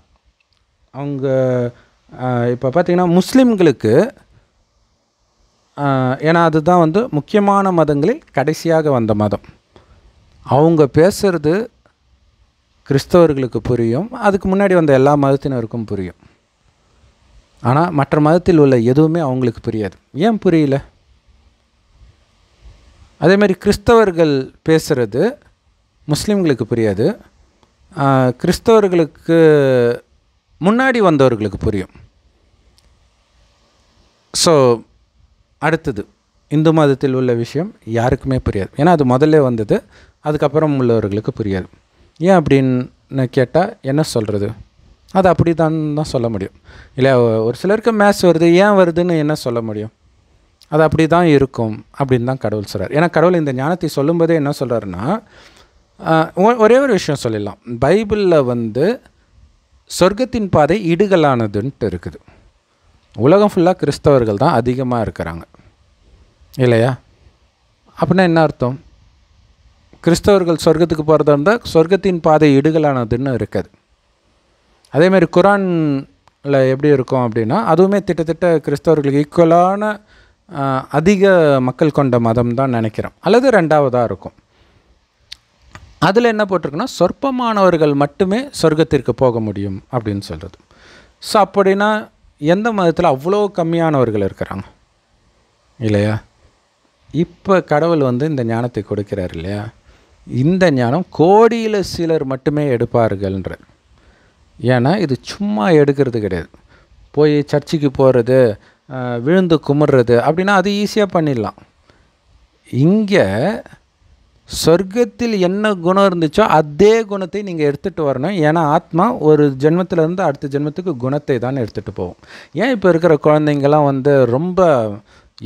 அவங்க இப்போ பார்த்திங்கன்னா முஸ்லீம்களுக்கு, ஏன்னா அதுதான் முக்கியமான மதங்களில் கடைசியாக வந்த மதம், அவங்க பேசுகிறது கிறிஸ்தவர்களுக்கு புரியும், அதுக்கு முன்னாடி வந்த எல்லா மதத்தினருக்கும் புரியும். ஆனால் மற்ற மதத்தில் உள்ள எதுவுமே அவங்களுக்கு புரியாது. ஏன் புரியல? அதேமாதிரி கிறிஸ்தவர்கள் பேசுகிறது முஸ்லீம்களுக்கு புரியாது, கிறிஸ்தவர்களுக்கு முன்னாடி வந்தவர்களுக்கு புரியும். ஸோ அடுத்தது இந்து மதத்தில் உள்ள விஷயம் யாருக்குமே புரியாது, ஏன்னா அது முதல்ல வந்தது, அதுக்கப்புறம் உள்ளவர்களுக்கு புரியாது. ஏன் அப்படின்னு கேட்டால் என்ன சொல்கிறது, அது அப்படி தான் சொல்ல முடியும் இல்லையா? ஒரு சிலருக்கு மேத்ஸ் வருது, ஏன் வருதுன்னு என்ன சொல்ல முடியும்? அது அப்படி தான் இருக்கும் அப்படின்னு தான் கடவுள் சொல்கிறார். ஏன்னா கடவுள் இந்த ஞானத்தை சொல்லும்போதே என்ன சொல்கிறாருன்னா, ஒரே ஒரு விஷயம் சொல்லிடலாம். பைபிளில் சொர்க்கத்தின் பாதை இடுகளானதுன்ட்டு இருக்குது. உலகம் ஃபுல்லாக கிறிஸ்தவர்கள் தான் அதிகமாக இருக்கிறாங்க இல்லையா? அப்படின்னா என்ன அர்த்தம்? கிறிஸ்தவர்கள் சொர்க்கத்துக்கு போகிறதா இருந்தால் சொர்க்கத்தின் பாதை இடுகளானதுன்னு இருக்காது. அதேமாதிரி குரானில் எப்படி இருக்கும் அப்படின்னா, அதுவுமே திட்டத்தட்ட கிறிஸ்தவர்களுக்கு ஈக்குவலான அதிக மக்கள் கொண்ட மதம் தான் நினைக்கிறேன், அல்லது ரெண்டாவதாக இருக்கும். அதில் என்ன போட்டிருக்குன்னா, சொற்பமானவர்கள் மட்டுமே சொர்க்கத்திற்கு போக முடியும் அப்படின்னு சொல்கிறது. ஸோ அப்படின்னா எந்த மதத்தில் அவ்வளோ கம்மியானவர்கள் இருக்கிறாங்க இல்லையா? இப்போ கடவுள் இந்த ஞானத்தை கொடுக்கிறார் இல்லையா? இந்த ஞானம் கோடியில் சிலர் மட்டுமே எடுப்பார்கள்ன்ற. ஏன்னா இது சும்மா எடுக்கிறது கிடையாது. போய் சர்ச்சுக்கு போகிறது, விழுந்து கும்பிட்றது அப்படின்னா அது ஈஸியாக பண்ணிடலாம். இங்கே சொர்க்கத்தில் என்ன குணம் இருந்துச்சோ அதே குணத்தை நீங்கள் எடுத்துகிட்டு வரணும். ஏன்னா ஆத்மா ஒரு ஜென்மத்திலேருந்து அடுத்த ஜென்மத்துக்கு குணத்தை தான் எடுத்துகிட்டு போகும். ஏன் இப்போ இருக்கிற குழந்தைங்கள்லாம் ரொம்ப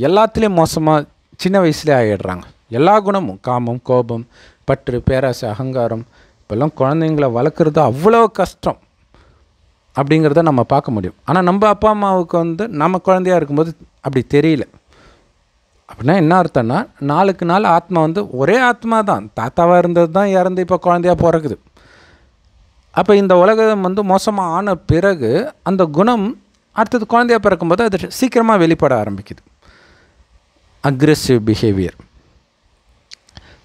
எல்லாத்துலேயும் மோசமாக சின்ன வயசுலேயே ஆகிடுறாங்க? எல்லா குணமும், காமம், கோபம், பற்று, பேராசை, அகங்காரம், இப்போல்லாம் குழந்தைங்கள வளர்க்குறது அவ்வளோ கஷ்டம் அப்படிங்கிறத நம்ம பார்க்க முடியும். ஆனால் நம்ம அப்பா அம்மாவுக்கு நம்ம குழந்தையாக இருக்கும்போது அப்படி தெரியல. அப்படின்னா என்ன அர்த்தம்னா, நாளுக்கு நாள் ஆத்மா ஒரே ஆத்மா தான். தாத்தாவாக இருந்தது தான் இறந்து இப்போ குழந்தையாக பிறகுது. அப்போ இந்த உலகம் மோசமாக ஆன பிறகு அந்த குணம் அடுத்தது குழந்தையாக பிறக்கும்போது அது சீக்கிரமாக வெளிப்பட ஆரம்பிக்குது, அக்ரெசிவ் பிஹேவியர்.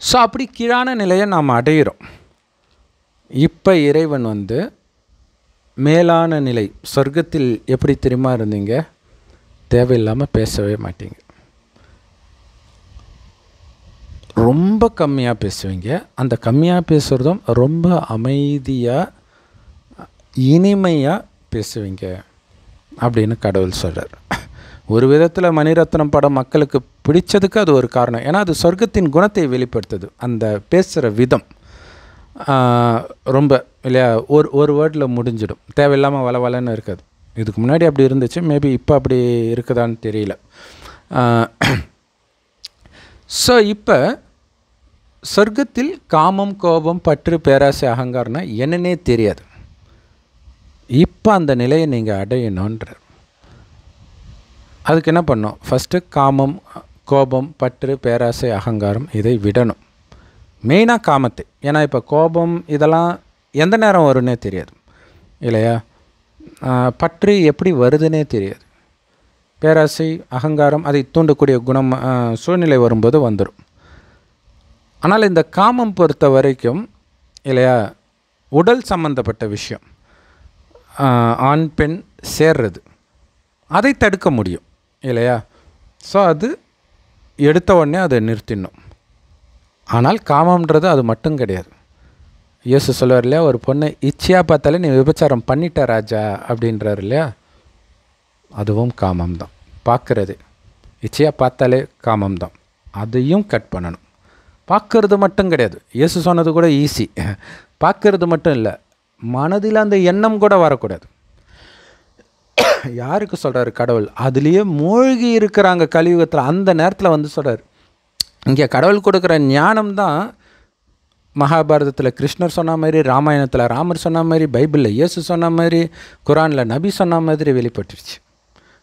ஸோ அப்படி கீழான நிலையை நாம் அடையிறோம். இப்போ இறைவன் மேலான நிலை, சொர்க்கத்தில் எப்படி தெரியுமா இருந்தீங்க? தேவையில்லாமல் பேசவே மாட்டீங்க, ரொம்ப கம்மியாக பேசுவீங்க. அந்த கம்மியாக பேசுகிறதும் ரொம்ப அமைதியாக இனிமையாக பேசுவீங்க அப்படின்னு கடவுள் சொல்கிறார். ஒரு விதத்தில் மணிரத்னம் படம் மக்களுக்கு பிடிச்சதுக்கு அது ஒரு காரணம். ஏன்னா அது சொர்க்கத்தின் குணத்தை வெளிப்படுத்துது. அந்த பேசுகிற விதம் ரொம்ப இல்லையா, ஒரு வேர்டில் முடிஞ்சிடும், தேவையில்லாமல் வளவலன்னு இருக்காது. இதுக்கு முன்னாடி அப்படி இருந்துச்சு, மேபி இப்போ அப்படி இருக்குதான்னு தெரியல. ஸோ இப்போ சொர்க்கத்தில் காமம், கோபம், பற்று, பேராசை, அகங்காரம்னா என்னன்னே தெரியாது. இப்போ அந்த நிலையை நீங்கள் அடையணுன்ற. அதுக்கு என்ன பண்ணணும்? ஃபஸ்ட்டு காமம், கோபம், பற்று, பேராசை, அகங்காரம் இதை விடணும். மெயினாக காமத்தை. ஏன்னா இப்போ கோபம் இதெல்லாம் எந்த நேரம் வரும்னே தெரியாது இல்லையா? பற்று எப்படி வருதுன்னே தெரியாது. பேராசை, அகங்காரம் அதை தூண்டக்கூடிய குணம் சூழ்நிலை வரும்போது வந்துடும். ஆனால் இந்த காமம் பொறுத்த வரைக்கும் இல்லையா, உடல் சம்பந்தப்பட்ட விஷயம், ஆண் பெண் சேர்றது, அதை தடுக்க முடியும் இல்லையா? ஸோ அது எடுத்த உடனே அதை நிறுத்திடணும். ஆனால் காமம்ன்றது அது மட்டும் கிடையாது. இயேசு சொல்லுவார் இல்லையா, ஒரு பொண்ணை இச்சையாக பார்த்தாலே நீ விபச்சாரம் பண்ணிட்ட ராஜா அப்படின்றார் இல்லையா? அதுவும் காமம் தான். பார்க்குறது இச்சையாக பார்த்தாலே காமம் தான். அதையும் கட் பண்ணணும். பார்க்கறது மட்டும் கிடையாது, இயேசு சொன்னது கூட ஈஸி. பார்க்கறது மட்டும் இல்லை, மனதில் அந்த எண்ணம் கூட வரக்கூடாது. யாருக்கு சொல்கிறாரு கடவுள்? அதுலேயே மூழ்கி இருக்கிறாங்க கலியுகத்தில். அந்த நேரத்தில் சொல்கிறார். இங்கே கடவுள் கொடுக்குற ஞானம் தான் மகாபாரதத்தில் கிருஷ்ணர் சொன்ன மாதிரி, ராமாயணத்தில் ராமர் சொன்ன மாதிரி, பைபிளில் இயேசு சொன்ன மாதிரி, குரானில் நபி சொன்ன மாதிரி வெளிப்பட்டுருச்சு.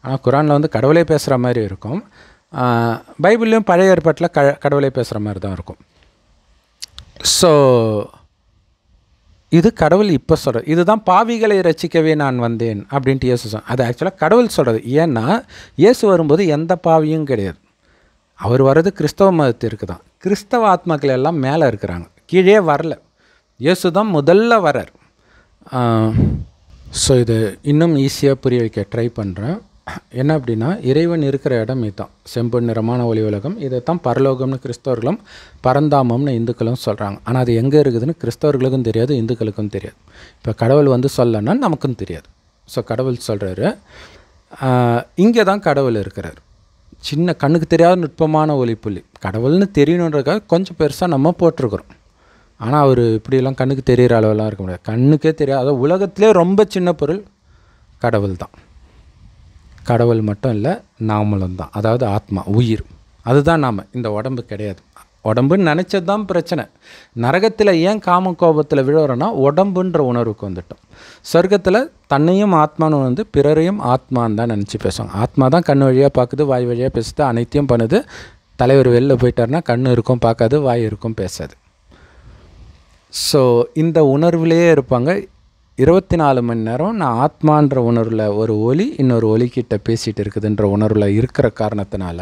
ஆனால் குரானில் கடவுளே பேசுகிற மாதிரி இருக்கும், பைபிள்லேயும் பழைய ஏற்பாட்டில் கடவுளே பேசுகிற மாதிரி தான் இருக்கும். ஸோ இது கடவுள் இப்போ சொல்கிறது. இதுதான் பாவிகளை ரசிக்கவே நான் வந்தேன் அப்படின்ட்டு இயேசு சொன்ன. அது ஆக்சுவலாக கடவுள் சொல்கிறது. ஏன்னா இயேசு வரும்போது எந்த பாவியும் கிடையாது. அவர் வர்றது கிறிஸ்தவ மதத்திற்கு தான். கிறிஸ்தவ ஆத்மாக்கள் எல்லாம் மேலே இருக்கிறாங்க, கீழே வரல. இயேசு தான் முதல்ல வரார். ஸோ இது இன்னும் ஈஸியாக புரிய வைக்க ட்ரை பண்ணுறேன். என்ன அப்படின்னா, இறைவன் இருக்கிற இடம் இதுதான், செம்பொன் நிறமான ஒளி உலகம். இதைத்தான் பரலோகம்னு கிறிஸ்தவர்களும் பரந்தாமம்னு இந்துக்களும் சொல்கிறாங்க. ஆனால் அது எங்கே இருக்குதுன்னு கிறிஸ்தவர்களுக்கும் தெரியாது, இந்துக்களுக்கும் தெரியாது. இப்போ கடவுள் சொல்லணும்னா நமக்கும் தெரியாது. ஸோ கடவுள் சொல்கிறாரு, இங்கே தான் கடவுள் இருக்கிறார். சின்ன கண்ணுக்கு தெரியாத நுட்பமான ஒளிப்புள்ளி. கடவுள்னு தெரியணுன்றதுக்காக கொஞ்சம் பெருசாக நம்ம போட்டிருக்கிறோம். ஆனால் அவர் இப்படியெல்லாம் கண்ணுக்கு தெரிகிற அளவெல்லாம் இருக்க முடியாது. கண்ணுக்கே தெரியாது. அதாவது உலகத்திலே ரொம்ப சின்ன பொருள் கடவுள் தான். கடவுள் மட்டும் இல்லை, நாமளும் தான். அதாவது ஆத்மா, உயிர், அதுதான் நாம். இந்த உடம்பு கிடையாது. உடம்புன்னு நினச்சது தான் பிரச்சனை. நரகத்தில் ஏன் காம கோபத்தில் விழுறோன்னா உடம்புன்ற உணர்வுக்கு வந்துட்டோம். சொர்க்கத்தில் தன்னையும் ஆத்மானு வந்து பிறரையும் ஆத்மான்னு தான் நினச்சி பேசுவாங்க. ஆத்மா தான் கண் வழியாக பார்க்குது, வாய் வழியாக பேசுது, அனைத்தையும் பண்ணுது. தலைவர் வெளில போயிட்டார்னா கண் இருக்கும் பார்க்காது, வாய் இருக்கும் பேசாது. ஸோ இந்த உணர்வுலேயே இருப்பாங்க 24 மணி நேரம். நான் ஆத்மான்ற உணர்வில் ஒரு ஒலி இன்னொரு ஒலிக்கிட்ட பேசிகிட்டு இருக்குதுன்ற உணர்வில் இருக்கிற காரணத்தினால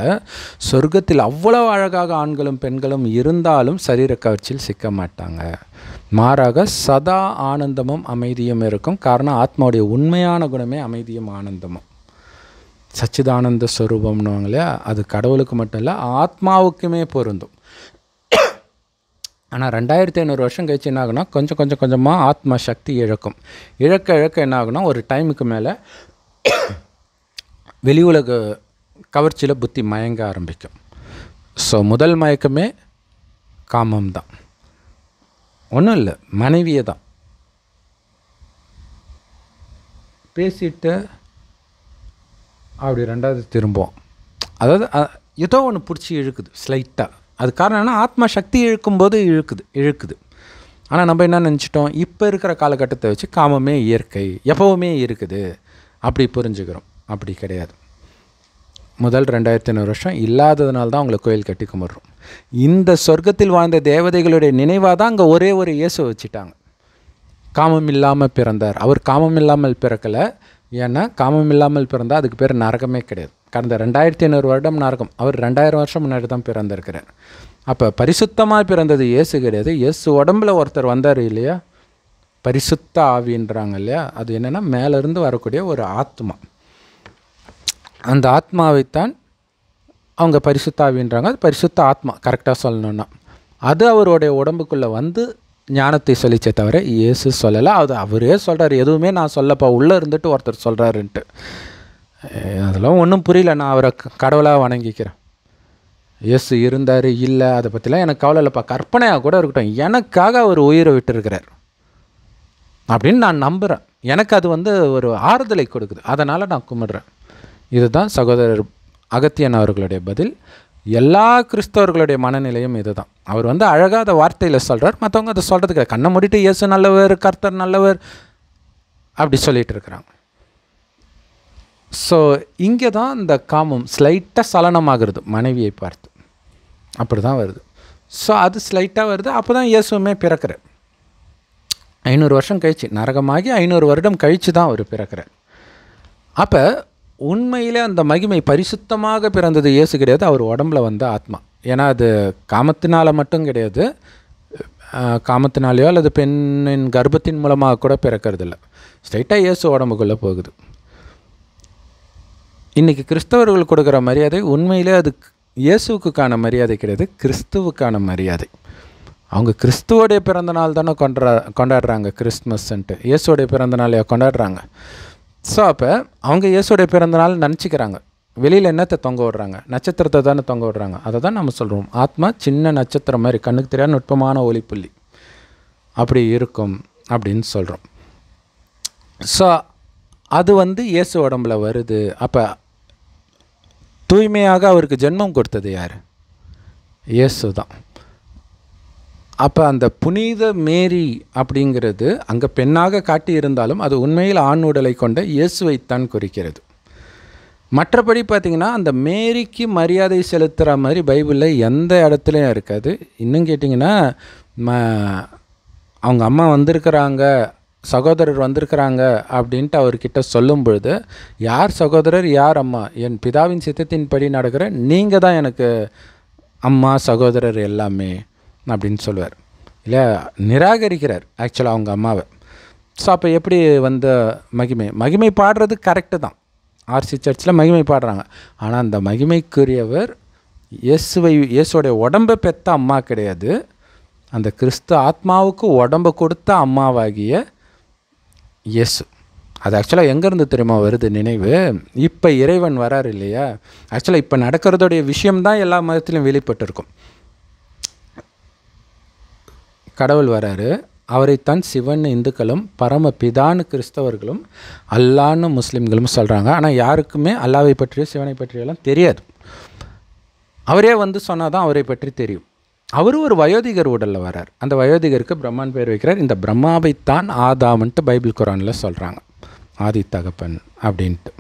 சொர்க்கத்தில் அவ்வளோ அழகாக ஆண்களும் பெண்களும் இருந்தாலும் சரீர கவர்ச்சியில் சிக்க மாட்டாங்க. மாறாக சதா ஆனந்தமும் அமைதியும் இருக்கும். காரணம் ஆத்மாவுடைய உண்மையான குணமே அமைதியும் ஆனந்தமும். சச்சிதானந்த ஸ்வரூபம்னுவாங்க இல்லையா, அது கடவுளுக்கு மட்டும் இல்லை, ஆத்மாவுக்குமே பொருந்தும். ஆனால் 2500 வருஷம் கழிச்சு என்ன ஆகுனா கொஞ்சமாக ஆத்மா சக்தி இழக்கும். இழக்க என்ன ஆகுனா ஒரு டைமுக்கு மேலே வெளி உலக கவர்ச்சியில் புத்தி மயங்க ஆரம்பிக்கும். ஸோ முதல் மயக்கமே காமம் தான். ஒன்றும் இல்லை, மனைவியை தான் பேசிட்டு அப்படி ரெண்டாவது திரும்புவோம். அதாவது ஏதோ ஒன்று பிடிச்சி இழுக்குது ஸ்லைட்டாக. அது காரணம் என்ன, ஆத்மா சக்தி இழுக்கும்போது இழுக்குது. ஆனால் நம்ம என்ன நினச்சிட்டோம், இப்போ இருக்கிற காலகட்டத்தை வச்சு காமமே இயற்கை, எப்போவுமே இருக்குது அப்படி புரிஞ்சுக்கிறோம். அப்படி கிடையாது. முதல் 2500 வருஷம் இல்லாததுனால தான் அவங்களை கோயில் கட்டி கும்பிட்றோம். இந்த சொர்க்கத்தில் வாழ்ந்த தேவதைகளுடைய நினைவாக தான் அங்கே ஒரே ஒரு இயேசு வச்சுட்டாங்க. காமம் இல்லாமல் பிறந்தார். அவர் காமம் இல்லாமல் பிறக்கலை. ஏன்னா காமம் இல்லாமல் பிறந்தால் அதுக்கு பேர் நரகமே கிடையாது. கடந்த 2500 வருடம் நரகம். அவர் 2000 வருஷம் முன்னாடி தான் பிறந்திருக்கிறார். அப்போ பரிசுத்தமாக பிறந்தது இயேசு கிடையாது. இயேசு உடம்புல ஒருத்தர் வந்தார் இல்லையா, பரிசுத்த ஆவின்றாங்க இல்லையா, அது என்னென்னா மேலேருந்து வரக்கூடிய ஒரு ஆத்மா. அந்த ஆத்மாவைத்தான் அவங்க பரிசுத்த ஆவின்றாங்க. அது பரிசுத்த ஆத்மா கரெக்டாக சொல்லணுன்னா. அது அவருடைய உடம்புக்குள்ளே வந்து ஞானத்தை சொல்லிச்சே தவிர இயேசு சொல்லலை. அது அவரே சொல்கிறார், எதுவுமே நான் சொல்லப்பா, உள்ளே இருந்துட்டு ஒருத்தர் சொல்கிறாருன்ட்டு. அதெல்லாம் ஒன்றும் புரியல. நான் அவரை கடவுளாக வணங்கிக்கிறேன். இயேசு இருந்தார் இல்லை அதை பற்றிலாம் எனக்கு கவலை இல்லைப்பா, கற்பனையாக கூட இருக்கட்டும், எனக்காக அவர் உயிரை விட்டுருக்கிறார் அப்படின்னு நான் நம்புகிறேன். எனக்கு அது வந்து ஒரு ஆறுதலை கொடுக்குது. அதனால் நான் கும்பிட்றேன். இதுதான் சகோதரர் அகத்தியன் அவர்களுடைய பதில். எல்லா கிறிஸ்தவர்களுடைய மனநிலையும் இது தான். அவர் வந்து அழகாக அதை வார்த்தையில் சொல்கிறார், மற்றவங்க அதை சொல்கிறதுக்கு கண்ணை மூடிட்டு இயேசு நல்லவர், கர்த்தர் நல்லவர் அப்படி சொல்லிகிட்டு இருக்கிறாங்க. ஸோ இங்கே தான் இந்த காமம் ஸ்லைட்டாக சலனமாகிறது மனைவியை பார்த்து. அப்படி தான் வருது. ஸோ அது ஸ்லைட்டாக வருது. அப்போ தான் இயேசுவுமே பிறக்கிறார். 500 வருஷம் கழிச்சு, நரகமாகி 500 வருடம் கழித்து தான் அவர் பிறக்கிறார். அப்போ உண்மையிலே அந்த மகிமை பரிசுத்தமாக பிறந்தது இயேசு கிடையாது, அவர் உடம்புல வந்த ஆத்மா. ஏன்னா அது காமத்தினால் மட்டும் கிடையாது, காமத்தினாலேயோ அல்லது பெண்ணின் கர்ப்பத்தின் மூலமாக கூட பிறக்கிறது இல்லை. ஸ்ட்ரைட்டாக இயேசு உடம்புக்குள்ளே போகுது. இன்றைக்கி கிறிஸ்தவர்கள் கொடுக்குற மரியாதை உண்மையிலே அது இயேசுவுக்கான மரியாதை கிடையாது, கிறிஸ்துவுக்கான மரியாதை. அவங்க கிறிஸ்துவோடைய பிறந்தநாள் தானே கொண்டாடுறாங்க கிறிஸ்மஸ்ன்ட்டு. இயேசுவோடைய பிறந்தநாளையாக கொண்டாடுறாங்க. ஸோ அப்போ அவங்க இயேசுடைய பிறந்தநாள் நினச்சிக்கிறாங்க. வெளியில் என்னத்தை தொங்க விடுறாங்க, நட்சத்திரத்தை தானே தொங்க விடுறாங்க. அதை தான் நம்ம சொல்கிறோம், ஆத்மா சின்ன நட்சத்திரம் மாதிரி, கண்ணுக்கு தெரியாத நுட்பமான ஒளிப்புள்ளி அப்படி இருக்கும் அப்படின்னு சொல்கிறோம். ஸோ அது வந்து இயேசு உடம்புல வருது. அப்போ தூய்மையாக அவருக்கு ஜென்மம் கொடுத்தது யார்? இயேசு தான். அப்போ அந்த புனித மேரி அப்படிங்கிறது அங்கே பெண்ணாக காட்டி இருந்தாலும் அது உண்மையில் ஆண் உடலை கொண்ட இயேசுவைத்தான் குறிக்கிறது. மற்றபடி பார்த்திங்கன்னா அந்த மேரிக்கு மரியாதை செலுத்துகிற மாதிரி பைபிளில் எந்த இடத்துலையும் இருக்காது. இன்னும் கேட்டிங்கன்னா அவங்க அம்மா வந்திருக்கிறாங்க, சகோதரர் வந்திருக்கிறாங்க அப்படின்ட்டு அவர்கிட்ட சொல்லும் பொழுது, யார் சகோதரர் யார் அம்மா, என் பிதாவின் சித்தத்தின்படி நடக்கிற நீங்கள் தான் எனக்கு அம்மா சகோதரர் எல்லாமே அப்படின்னு சொல்லுவார் இல்லை, நிராகரிக்கிறார் ஆக்சுவலாக அவங்க அம்மாவை. ஸோ அப்போ எப்படி வந்த மகிமை பாடுறது கரெக்டு தான், ஆர்சி சர்ச்சில் மகிமை பாடுறாங்க. ஆனால் அந்த மகிமைக்குரியவர் இயேசுவோடைய உடம்பை பெற்ற அம்மா கிடையாது, அந்த கிறிஸ்து ஆத்மாவுக்கு உடம்பை கொடுத்த அம்மாவாகிய இயேசு. அது ஆக்சுவலாக எங்கேருந்து தெரியுமா வருது நினைவு? இப்போ இறைவன் வரார் இல்லையா, ஆக்சுவலாக இப்போ நடக்கிறதோடைய விஷயம்தான் எல்லா மதத்திலும் வெளிப்பட்டிருக்கும். கடவுள் வராரு, அவரைத்தான் சிவன் இந்துக்களும் பரமபிதான்னு கிறிஸ்தவர்களும் அல்லான்னு முஸ்லீம்களும் சொல்கிறாங்க. ஆனால் யாருக்குமே அல்லாவை பற்றியோ சிவனை பற்றியெல்லாம் தெரியாது. அவரே வந்து சொன்னால் தான் அவரை பற்றி தெரியும். அவர் ஒரு வயோதிகர் உடலில் வரார். அந்த வயோதிகருக்கு பிரம்மான் பேர் வைக்கிறார். இந்த பிரம்மாவைத்தான் ஆதாம்ன்ட்டு பைபிள் குரானில் சொல்கிறாங்க, ஆதி தகப்பன் அப்படின்ட்டு.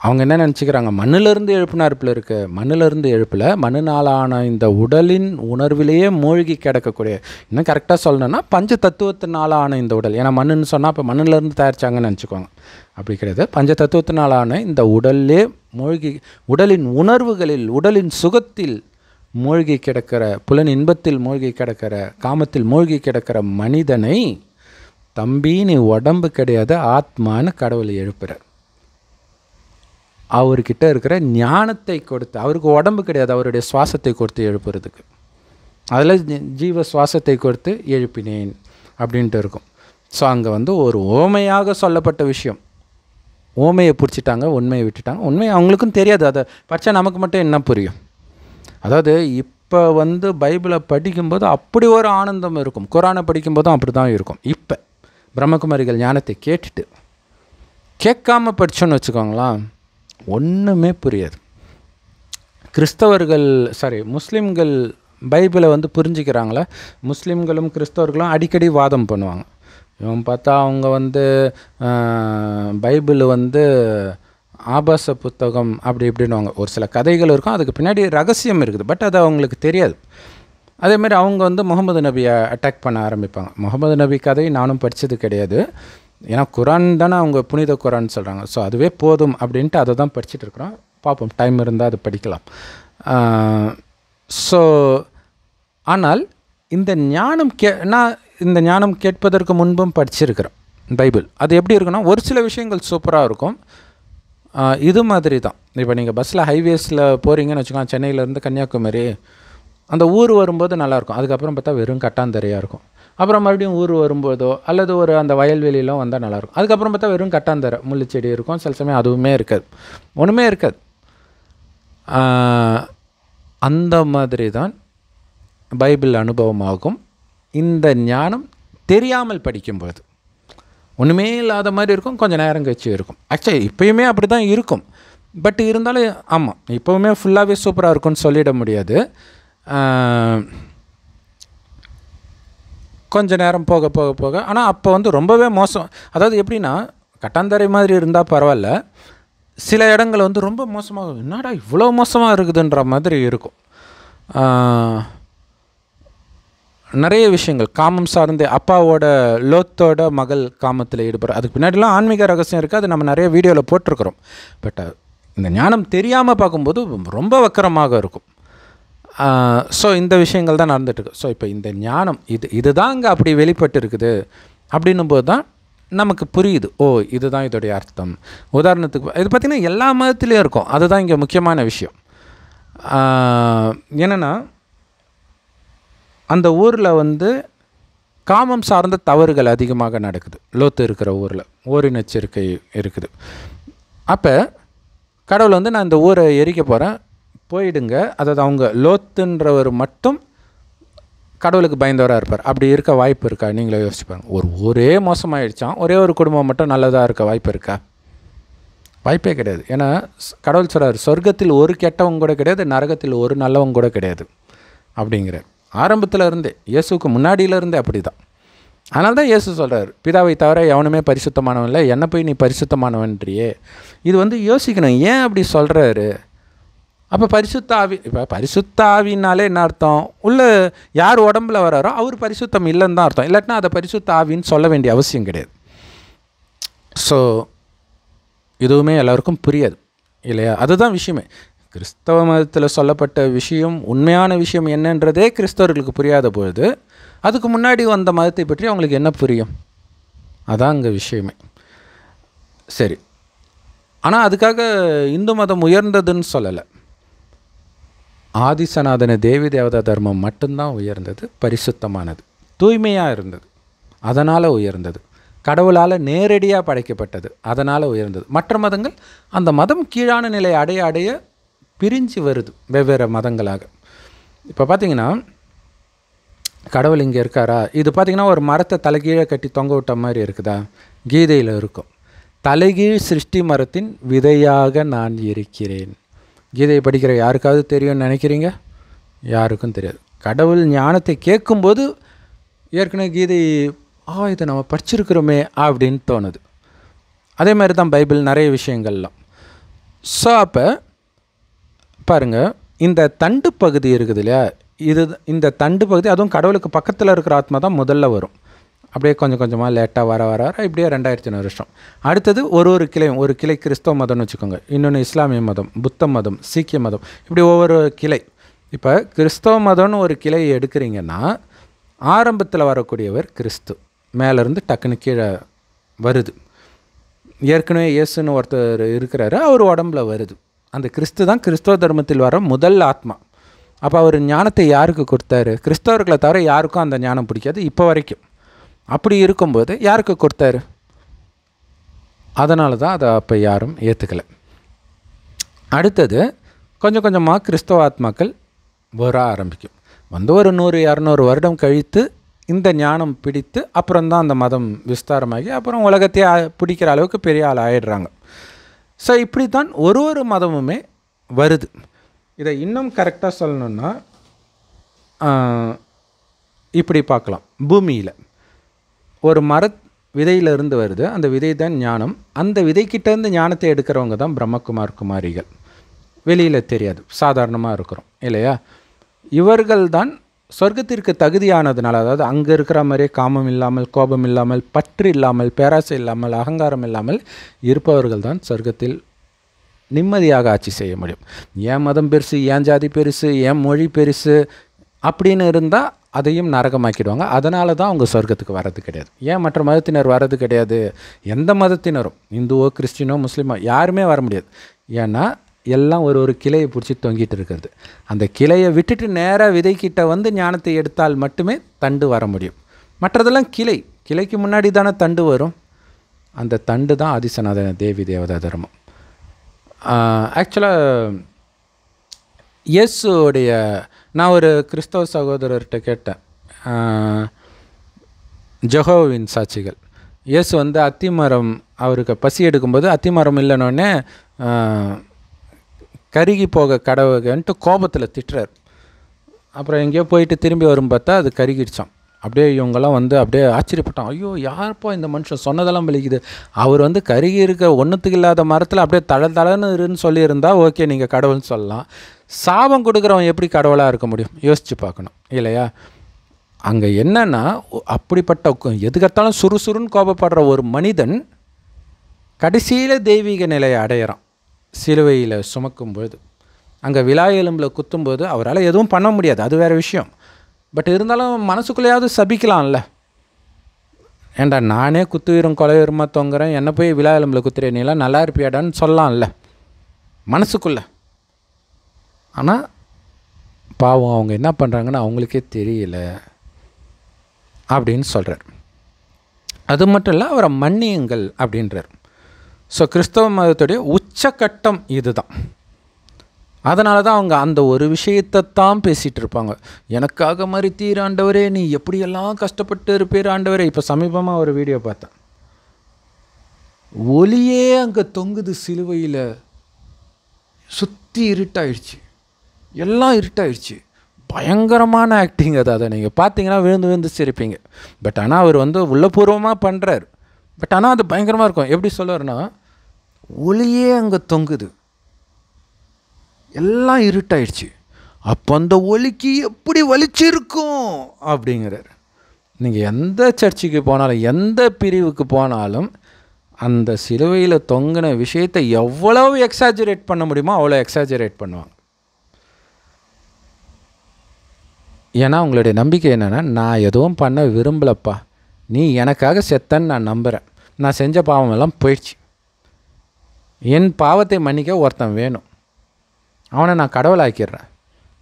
அவங்க என்ன நினச்சிக்கிறாங்க, மண்ணிலிருந்து எழுப்பினார் பிள்ளை இருக்கு. மண்ணிலிருந்து எழுப்பல, மண்ணினாலான இந்த உடலின் உணர்விலேயே மூழ்கி கிடக்கக்கூடிய, இன்னும் கரெக்டாக சொல்லணும்னா பஞ்ச தத்துவத்தினாலான இந்த உடல். ஏன்னா மண்ணுன்னு சொன்னால் இப்போ மண்ணிலேருந்து தயாரிச்சாங்கன்னு நினச்சிக்கோங்க. அப்படி கிடையாது. பஞ்ச தத்துவத்தினாலான இந்த உடல்லே மூழ்கி, உடலின் உணர்வுகளில், உடலின் சுகத்தில் மூழ்கி கிடக்கிற, புலன் இன்பத்தில் மூழ்கி கிடக்கிற, காமத்தில் மூழ்கி கிடக்கிற மனிதனை, தம்பி நீ உடம்பு கிடையாது ஆத்மான்னு கடவுளை எழுப்புறார். அவர்கிட்ட இருக்கிற ஞானத்தை கொடுத்து, அவருக்கு உடம்பு கிடையாது, அவருடைய சுவாசத்தை கொடுத்து எழுப்புறதுக்கு, அதில் ஜீவ சுவாசத்தை கொடுத்து எழுப்பினேன் அப்படின்ட்டு இருக்கும். ஸோ அங்கே வந்து ஒரு ஓமையாக சொல்லப்பட்ட விஷயம். ஓமையை பிடிச்சிட்டாங்க, உண்மையை விட்டுட்டாங்க. உண்மை அவங்களுக்கும் தெரியாது. அதை படித்தா நமக்கு மட்டும் என்ன புரியும்? அதாவது இப்போ வந்து பைபிளை படிக்கும்போது அப்படி ஒரு ஆனந்தம் இருக்கும், குரானை படிக்கும்போதும் அப்படி தான் இருக்கும். இப்போ பிரம்மகுமாரிகள் ஞானத்தை கேட்டுட்டு கேட்காம படித்தோன்னு வச்சுக்கோங்களேன், ஒன்றுமே புரியாது. கிறிஸ்தவர்கள் முஸ்லீம்கள் பைபிளை வந்து புரிஞ்சுக்கிறாங்களா? முஸ்லீம்களும் கிறிஸ்தவர்களும் அடிக்கடி வாதம் பண்ணுவாங்க. இவன் பார்த்தா அவங்க வந்து பைபிள் வந்து ஆபாச புத்தகம் அப்படி இப்படின்னுவாங்க. ஒரு சில கதைகள் இருக்கும், அதுக்கு பின்னாடி ரகசியம் இருக்குது, பட் அது அவங்களுக்கு தெரியாது. அதேமாதிரி அவங்க வந்து முகமது நபியை அட்டாக் பண்ண ஆரம்பிப்பாங்க. முகமது நபி கதை நானும் படித்தது கிடையாது, ஏன்னா குரான் தானே அவங்க புனித குரான் சொல்கிறாங்க. ஸோ அதுவே போதும் அப்படின்ட்டு அதை தான் படிச்சுட்டு இருக்கிறோம். பார்ப்போம், டைம் இருந்தால் அது படிக்கலாம். ஸோ ஆனால் இந்த ஞானம் நான் இந்த ஞானம் கேட்பதற்கு முன்பும் படிச்சிருக்கிறேன் பைபிள். அது எப்படி இருக்குன்னா, ஒரு சில விஷயங்கள் சூப்பராக இருக்கும். இது மாதிரி தான், இப்போ நீங்கள் பஸ்ஸில் ஹைவேஸில் போகிறீங்கன்னு வச்சுக்கோங்க, சென்னையிலேருந்து கன்னியாகுமரி, அந்த ஊர் வரும்போது நல்லாயிருக்கும். அதுக்கப்புறம் பார்த்தா வெறும் கட்டாந்தரையாக இருக்கும். அப்புறம் மறுபடியும் ஊர் வரும்போதோ அல்லது ஒரு அந்த வயல்வெளியெலாம் வந்தால் நல்லாயிருக்கும். அதுக்கப்புறம் பார்த்தா வெறும் கட்டாந்தரை, முள்ளுச்செடி இருக்கும். சில சமயம் அதுவுமே இருக்காது, ஒன்றுமே இருக்காது. அந்த மாதிரி தான் பைபிள் அனுபவமாகும். இந்த ஞானம் தெரியாமல் படிக்கும்போது ஒன்றுமே இல்லாத மாதிரி இருக்கும், கொஞ்சம் நேரம் கழிச்சு இருக்கும். ஆக்சுவலி இப்போயுமே அப்படி தான் இருக்கும், பட் இருந்தாலும் ஆமாம், இப்போவுமே ஃபுல்லாகவே சூப்பராக இருக்கும்னு சொல்லிட முடியாது. கொஞ்சம் நேரம் போக போக போக, ஆனால் அப்போ வந்து ரொம்பவே மோசம். அதாவது எப்படின்னா, கட்டாந்தரை மாதிரி இருந்தால் பரவாயில்ல, சில இடங்கள் வந்து ரொம்ப மோசமாக, என்னடா இவ்வளோ மோசமாக இருக்குதுன்ற மாதிரி இருக்கும். நிறைய விஷயங்கள் காமம் சார்ந்த, அப்பாவோட லோத்தோட மகள் காமத்தில் ஈடுபடுற, அதுக்கு பின்னாடிலாம் ஆன்மீக ரகசியம் இருக்குது, அது நம்ம நிறைய வீடியோவில் போட்டிருக்கிறோம். பட் இந்த ஞானம் தெரியாமல் பார்க்கும்போது ரொம்ப வக்கரமாக இருக்கும். ஸோ இந்த விஷயங்கள் தான் நடந்துட்டுருக்கு. ஸோ இப்போ இந்த ஞானம் இதுதான் இங்கே அப்படி வெளிப்பட்டு இருக்குது அப்படின்னும்போது தான் நமக்கு புரியுது, ஓ இதுதான் இதோடைய அர்த்தம். உதாரணத்துக்கு இது பார்த்திங்கன்னா எல்லா மதத்துலேயும் இருக்கும், அதுதான் இங்கே முக்கியமான விஷயம். என்னென்னா, அந்த ஊரில் வந்து காமம் சார்ந்த தவறுகள் அதிகமாக நடக்குது. லோத்து இருக்கிற ஊரில் ஓரினச்சேர்க்கை இருக்குது. அப்போ கடவுள் வந்து, நான் இந்த ஊரை எரிக்க போகிறேன், போயிடுங்க. அதாவது அவங்க லோத்துன்றவர் மட்டும் கடவுளுக்கு பயந்தவராக இருப்பார். அப்படி இருக்க வாய்ப்பு இருக்கா? நீங்களே யோசிச்சுப்பாங்க. ஒரு ஊரே மோசமாகிடுச்சான், ஒரே ஒரு குடும்பம் மட்டும் நல்லதாக இருக்க வாய்ப்பு இருக்கா? வாய்ப்பே கிடையாது. ஏன்னா கடவுள் சொல்கிறார், சொர்க்கத்தில் ஒரு கெட்டவங்க கூட கிடையாது, நரகத்தில் ஒரு நல்லவங்க கூட கிடையாது அப்படிங்கிறார். ஆரம்பத்தில் இருந்தே, இயேசுக்கு முன்னாடியிலேருந்தே அப்படி தான். அதனால தான் இயேசு சொல்கிறார், பிதாவை தவிர எவனுமே பரிசுத்தமானவன் இல்லை, என்னை போய் நீ பரிசுத்தமானவன்றியே. இது வந்து யோசிக்கணும், ஏன் அப்படி சொல்கிறாரு? அப்போ பரிசுத்த ஆவி, இப்போ பரிசுத்த ஆவினாலே என்ன அர்த்தம்? உள்ள யார் உடம்புல வராரோ அவர் பரிசுத்தம் இல்லைன்னு தான் அர்த்தம். இல்லாட்டினா அதை பரிசுத்த ஆவின்னு சொல்ல வேண்டிய அவசியம் கிடையாது. ஸோ இதுவுமே எல்லாருக்கும் புரியாது இல்லையா? அதுதான் விஷயமே. கிறிஸ்தவ மதத்தில் சொல்லப்பட்ட விஷயம், உண்மையான விஷயம் என்னன்றதே கிறிஸ்தவர்களுக்கு புரியாத பொழுது அதுக்கு முன்னாடி வந்த மதத்தை பற்றி அவங்களுக்கு என்ன புரியும்? அதான் அங்கே விஷயமே. சரி, ஆனால் அதுக்காக இந்து மதம் உயர்ந்ததுன்னு சொல்லலை. ஆதிசநாதன தேவி தேவதா தர்மம் மட்டும்தான் உயர்ந்தது, பரிசுத்தமானது, தூய்மையாக இருந்தது, அதனால் உயர்ந்தது. கடவுளால் நேரடியாக படைக்கப்பட்டது, அதனால் உயர்ந்தது. மற்ற மதங்கள் அந்த மதம் கீழான நிலை அடைய அடைய பிரிஞ்சு வருது வெவ்வேறு மதங்களாக. இப்போ பார்த்திங்கன்னா, கடவுள் இங்கே இருக்காரா? இது பார்த்திங்கன்னா ஒரு மரத்தை தலைகீழே கட்டி தொங்க விட்ட மாதிரி இருக்குதா? கீதையில் இருக்கும், தலைகீழ் சிருஷ்டி மரத்தின் விதையாக நான் இருக்கிறேன். கீதையை படிக்கிற யாருக்காவது தெரியும்னு நினைக்கிறீங்க? யாருக்கும் தெரியாது. கடவுள் ஞானத்தை கேட்கும்போது ஏற்கனவே கீதை இதை நம்ம படிச்சிருக்கிறோமே அப்படின்னு தோணுது. அதே மாதிரி தான் பைபிள் நிறைய விஷயங்கள்லாம். ஸோ அப்போ பாருங்கள், இந்த தண்டு பகுதி இருக்குது இல்லையா, இந்த தண்டு பகுதி அதுவும் கடவுளுக்கு பக்கத்தில் இருக்கிற ஆத்மா தான் முதல்ல வரும். அப்படியே கொஞ்சம் கொஞ்சமாக லேட்டாக வர வர இப்படியே 2500 வருஷம். அடுத்தது ஒரு கிளையும், ஒரு கிளை கிறிஸ்தவ மதம்னு வச்சுக்கோங்க, இன்னொன்று இஸ்லாமிய மதம், புத்த மதம், சீக்கிய மதம், இப்படி ஒவ்வொரு கிளை. இப்போ கிறிஸ்தவ மதம்னு ஒரு கிளையை எடுக்கிறீங்கன்னா ஆரம்பத்தில் வரக்கூடியவர் கிறிஸ்து, மேலேருந்து டக்குன்னு கீழே வருது. ஏற்கனவே இயேசுன்னு ஒருத்தர் இருக்கிறாரு, அவர் உடம்புல வருது. அந்த கிறிஸ்து தான் கிறிஸ்தவ தர்மத்தில் வர முதல் ஆத்மா. அப்போ அவர் ஞானத்தை யாருக்கு கொடுத்தாரு? கிறிஸ்தவர்களை தவிர யாருக்கும் அந்த ஞானம் பிடிக்காது இப்போ வரைக்கும். அப்படி இருக்கும்போது யாருக்கு கொடுத்தாரு? அதனால தான் அதை அப்போ யாரும் ஏற்றுக்கலை. அடுத்தது கொஞ்சம் கொஞ்சமாக கிறிஸ்தவ ஆத்மாக்கள் வர ஆரம்பிக்கும். ஒரு 100-200 வருடம் கழித்து இந்த ஞானம் பிடித்து அப்புறம்தான் அந்த மதம் விஸ்தாரமாகி அப்புறம் உலகத்தையே பிடிக்கிற அளவுக்கு பெரிய ஆள் ஆகிடுறாங்க. ஸோ இப்படி தான் ஒரு மதமுமே வருது. இதை இன்னும் கரெக்டாக சொல்லணுன்னா இப்படி பார்க்கலாம். பூமியில் ஒரு விதையிலிருந்து வருது, அந்த விதை தான் ஞானம். அந்த விதைக்கிட்டேருந்து ஞானத்தை எடுக்கிறவங்க தான் பிரம்மகுமார் குமாரிகள். வெளியில் தெரியாது, சாதாரணமாக இருக்கிறோம் இல்லையா? இவர்கள் தான் சொர்க்கத்திற்கு தகுதியானதுனால, அதாவது அங்கே இருக்கிற மாதிரியே காமம் இல்லாமல், கோபம் இல்லாமல், பற்று இல்லாமல், பேராசை இல்லாமல், அகங்காரம் இல்லாமல் இருப்பவர்கள் தான் சொர்க்கத்தில் நிம்மதியாக ஆட்சி செய்ய முடியும். ஏன் மதம் பெருசு, ஏன் ஜாதி பெருசு, ஏன் மொழி பெருசு அப்படின்னு இருந்தால் அதையும் நரகமாக்கிடுவாங்க. அதனால தான் அவங்க சொர்க்கத்துக்கு வர்றது கிடையாது. ஏன் மற்ற மதத்தினர் வர்றது கிடையாது? எந்த மதத்தினரும், இந்துவோ கிறிஸ்டினோ முஸ்லீமோ யாருமே வர முடியாது. ஏன்னா எல்லாம் ஒரு கிளையை பிடிச்சி தொங்கிட்டு இருக்கிறது. அந்த கிளையை விட்டுட்டு நேராக விதைக்கிட்ட ஞானத்தை எடுத்தால் மட்டுமே தண்டு வர முடியும். மற்றதெல்லாம் கிளைக்கு முன்னாடி தானே தண்டு வரும். அந்த தண்டு தான் ஆதிசநாதன தேவி தேவதா தர்மம். ஆக்சுவலாக இயேசுடைய, நான் ஒரு கிறிஸ்தவ சகோதரர்கிட்ட கேட்டேன், ஜெகோவின் சாட்சிகள், இயேசு அத்திமரம் அவருக்கு பசி எடுக்கும்போது அத்திமரம் இல்லைன்னொடனே கருகி போக கடவுள்ன்ட்டு கோபத்தில் திட்டுறார். அப்புறம் எங்கேயோ போயிட்டு திரும்பி வரும் பார்த்தா அது கருகிடுச்சான். அப்படியே இவங்கெல்லாம் அப்படியே ஆச்சரியப்பட்டான். ஐயோ, யார்ப்பா இந்த மனுஷன் சொன்னதெல்லாம் பலிக்குது. அவர் கருகி இருக்க ஒன்றுத்துக்கு இல்லாத மரத்தில் அப்படியே தளன்னு இருன்னு சொல்லியிருந்தா ஓகே, நீங்கள் கடவுள்னு சொல்லலாம். சாபம் கொடுக்குறவன் எப்படி கடவுளாக இருக்க முடியும்? யோசித்து பார்க்கணும் இல்லையா? அங்கே என்னென்னா, அப்படிப்பட்ட எதுக்கத்தாலும் சுறுசுறுன்னு கோபப்படுற ஒரு மனிதன் கடைசியில் தெய்வீக நிலையை அடையிறான். சிலுவையில் சுமக்கும்போது, அங்கே விலா எலும்பில் குத்தும்போது அவரால் எதுவும் பண்ண முடியாது, அது வேறு விஷயம். பட் இருந்தாலும் மனசுக்குள்ளேயாவது சபிக்கலாம்ல. ஏண்டா நானே குத்துவீரும் கொலைவீரமாக தொங்குறேன், என்னை போய் விலா எலும்பில் குத்துறேன், நீலாம் நல்லா இருப்பியாடான்னு சொல்லலாம்ல மனசுக்குள்ளே. ஆனால் பாவம் அவங்க என்ன பண்ணுறாங்கன்னு அவங்களுக்கே தெரியல அப்படின்னு சொல்கிறார். அது மட்டும் இல்லை, அவரை மன்னியுங்கள் அப்படின்றார். ஸோ கிறிஸ்தவ மதத்துடைய உச்சக்கட்டம் இது தான். அதனால தான் அவங்க அந்த ஒரு விஷயத்தைத்தான் பேசிகிட்டு இருப்பாங்க. எனக்காக மறித்தீர் ஆண்டவரே, நீ எப்படியெல்லாம் கஷ்டப்பட்டு இருப்பீர் ஆண்டவரே. இப்போ சமீபமாக ஒரு வீடியோ பார்த்தேன், ஒளியே அங்கே தொங்குது சிலுவையில், சுற்றி இருட்டாயிடுச்சு, எல்லாம் இருட்டாயிடுச்சு. பயங்கரமான ஆக்டிங் அது. அதை நீங்கள் பார்த்தீங்கன்னா விழுந்து விழுந்து சிரிப்பீங்க. பட் ஆனால் அவர் உள்ளபூர்வமாக பண்ணுறார். பட் ஆனால் அது பயங்கரமாக இருக்கும். எப்படி சொல்லுவார்னா, ஒளியே அங்கே தொங்குது, எல்லாம் இருட்டாயிடுச்சு, அப்போ அந்த ஒளிக்கு எப்படி வலிச்சிருக்கும் அப்படிங்கிறார். நீங்கள் எந்த சர்ச்சுக்கு போனாலும், எந்த பிரிவுக்கு போனாலும், அந்த சிலுவையில் தொங்கின விஷயத்தை எவ்வளவு எக்ஸாஜரேட் பண்ண முடியுமோ அவ்வளோ எக்ஸாஜரேட் பண்ணுவாங்க. ஏன்னா உங்களுடைய நம்பிக்கை என்னென்னா, நான் எதுவும் பண்ண விரும்பலப்பா, நீ எனக்காக செத்தன்னு நான் நம்புகிறேன், நான் செஞ்ச பாவமெல்லாம் போயிடுச்சு, என் பாவத்தை மன்னிக்க ஒருத்தன் வேணும், அவனை நான் கடவுளாக்கிடுறேன்,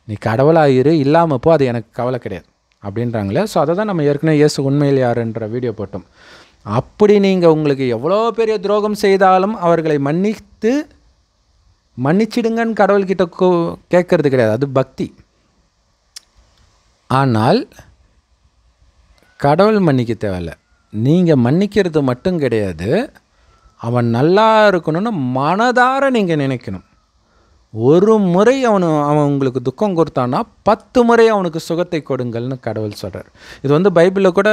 நீ கடவுளாகிரு, இல்லாமல் போ, அது எனக்கு கவலை கிடையாது அப்படின்றாங்களே. ஸோ அதை தான் நம்ம ஏற்கனவே இயேசு உண்மையில் யாருன்ற வீடியோ போட்டோம். அப்படி நீங்கள் உங்களுக்கு எவ்வளோ பெரிய துரோகம் செய்தாலும் அவர்களை மன்னிச்சிடுங்கன்னு கடவுள்கிட்ட கேட்கறது கிடையாது, அது பக்தி. ஆனால் கடவுள் மன்னிக்க தேவையில்ல, நீங்கள் மன்னிக்கிறது மட்டும் கிடையாது, அவன் நல்லா இருக்கணும்னு மனதார நீங்கள் நினைக்கணும். ஒரு முறை அவன் உங்களுக்கு துக்கம் கொடுத்தான்னா 10 முறை அவனுக்கு சுகத்தை கொடுங்கள்னு கடவுள் சொல்கிறார். இது வந்து பைபிளில் கூட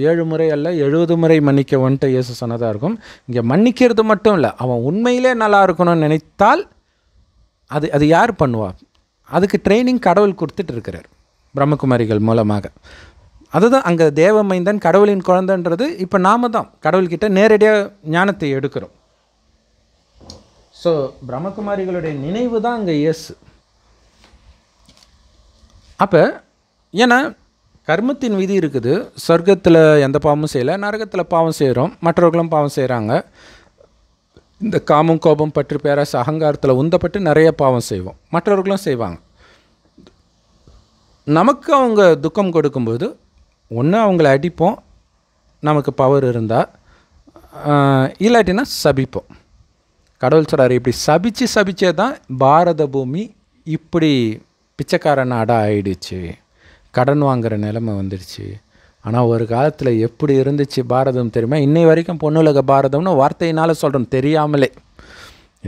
7 முறை அல்ல 70 முறை மன்னிக்க வந்துட்டு இயேசு சொன்னதாக இருக்கும். இங்கே மன்னிக்கிறது மட்டும் இல்லை, அவன் உண்மையிலே நல்லா இருக்கணும்னு நினைத்தால் அது யார் பண்ணுவா? அதுக்கு ட்ரைனிங் கடவுள் கொடுத்துட்டு இருக்கிறார் பிரம்மகுமாரிகள் மூலமாக. அதுதான் அங்கே தேவமைந்தன் கடவுளின் குழந்தைன்றது. இப்போ நாம தான் கடவுள்கிட்ட நேரடியாக ஞானத்தை எடுக்கிறோம். ஸோ பிரம்மகுமாரிகளுடைய நினைவு தான் அங்கே இயேசு. அப்போ ஏன்னா கர்மத்தின் விதி இருக்குது. சொர்க்கத்தில் எந்த பாவமும் செய்யலை, நரகத்தில் பாவம் செய்கிறோம், மற்றவர்களும் பாவம் செய்கிறாங்க. இந்த காமம் கோபம் பற்று பேராசை அகங்காரத்தில் உந்தப்பட்டு நிறைய பாவம் செய்வோம், மற்றவர்களும் செய்வாங்க. நமக்கு அவங்க துக்கம் கொடுக்கும்போது ஒன்று அவங்கள அடிப்போம், நமக்கு பவர் இருந்தால், இல்லாட்டினா சபிப்போம். கடவுள் சொல்கிறார், இப்படி சபிச்சே தான் பாரத பூமி இப்படி பிச்சைக்கார நாடாக ஆயிடுச்சு, கடன் வாங்குகிற நிலைமை வந்துடுச்சு. ஆனால் ஒரு காலத்தில் எப்படி இருந்துச்சு பாரதம் தெரியுமா? இன்னை வரைக்கும் பொண்ணுலக பாரதம்னு வார்த்தையினால் சொல்கிறோம், தெரியாமலே.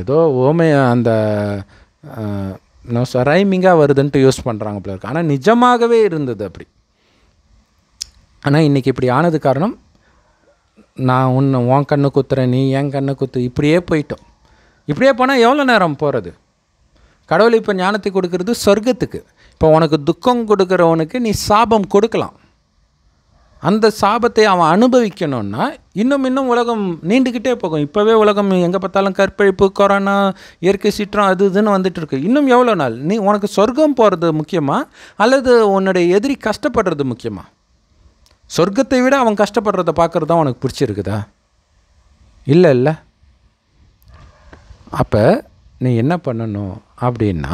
ஏதோ அந்த ரைமிங்காக வருதுன்ட்டு யூஸ் பண்ணுறாங்க போல இருக்கு. ஆனால் நிஜமாகவே இருந்தது அப்படி. ஆனால் இன்றைக்கி இப்படி ஆனது காரணம், நான் உன் கண்ணு குத்துறேன், நீ என் கண்ணை குத்து, இப்படியே போயிட்டோம். இப்படியே போனால் எவ்வளோ நேரம் போகிறது? கடவுள் இப்போ ஞானத்தை கொடுக்கறது சொர்க்கத்துக்கு. இப்போ உனக்கு துக்கம் கொடுக்குறவனுக்கு நீ சாபம் கொடுக்கலாம். அந்த சாபத்தை அவன் அனுபவிக்கணும்னா இன்னும் உலகம் நீண்டுக்கிட்டே போகும். இப்போவே உலகம் எங்கே பார்த்தாலும் கற்பழிப்பு, கொரோனா, இயற்கை சீற்றம், அது இதுன்னு வந்துட்டு இருக்கு. இன்னும் எவ்வளோ நாள்? உனக்கு சொர்க்கம் போகிறது முக்கியமா அல்லது உன்னுடைய எதிரி கஷ்டப்படுறது முக்கியமா? சொர்க்கத்தை விட அவன் கஷ்டப்படுறதை பார்க்குறது தான் உனக்கு பிடிச்சிருக்குதா? இல்லை. அப்போ நீ என்ன பண்ணணும் அப்படின்னா,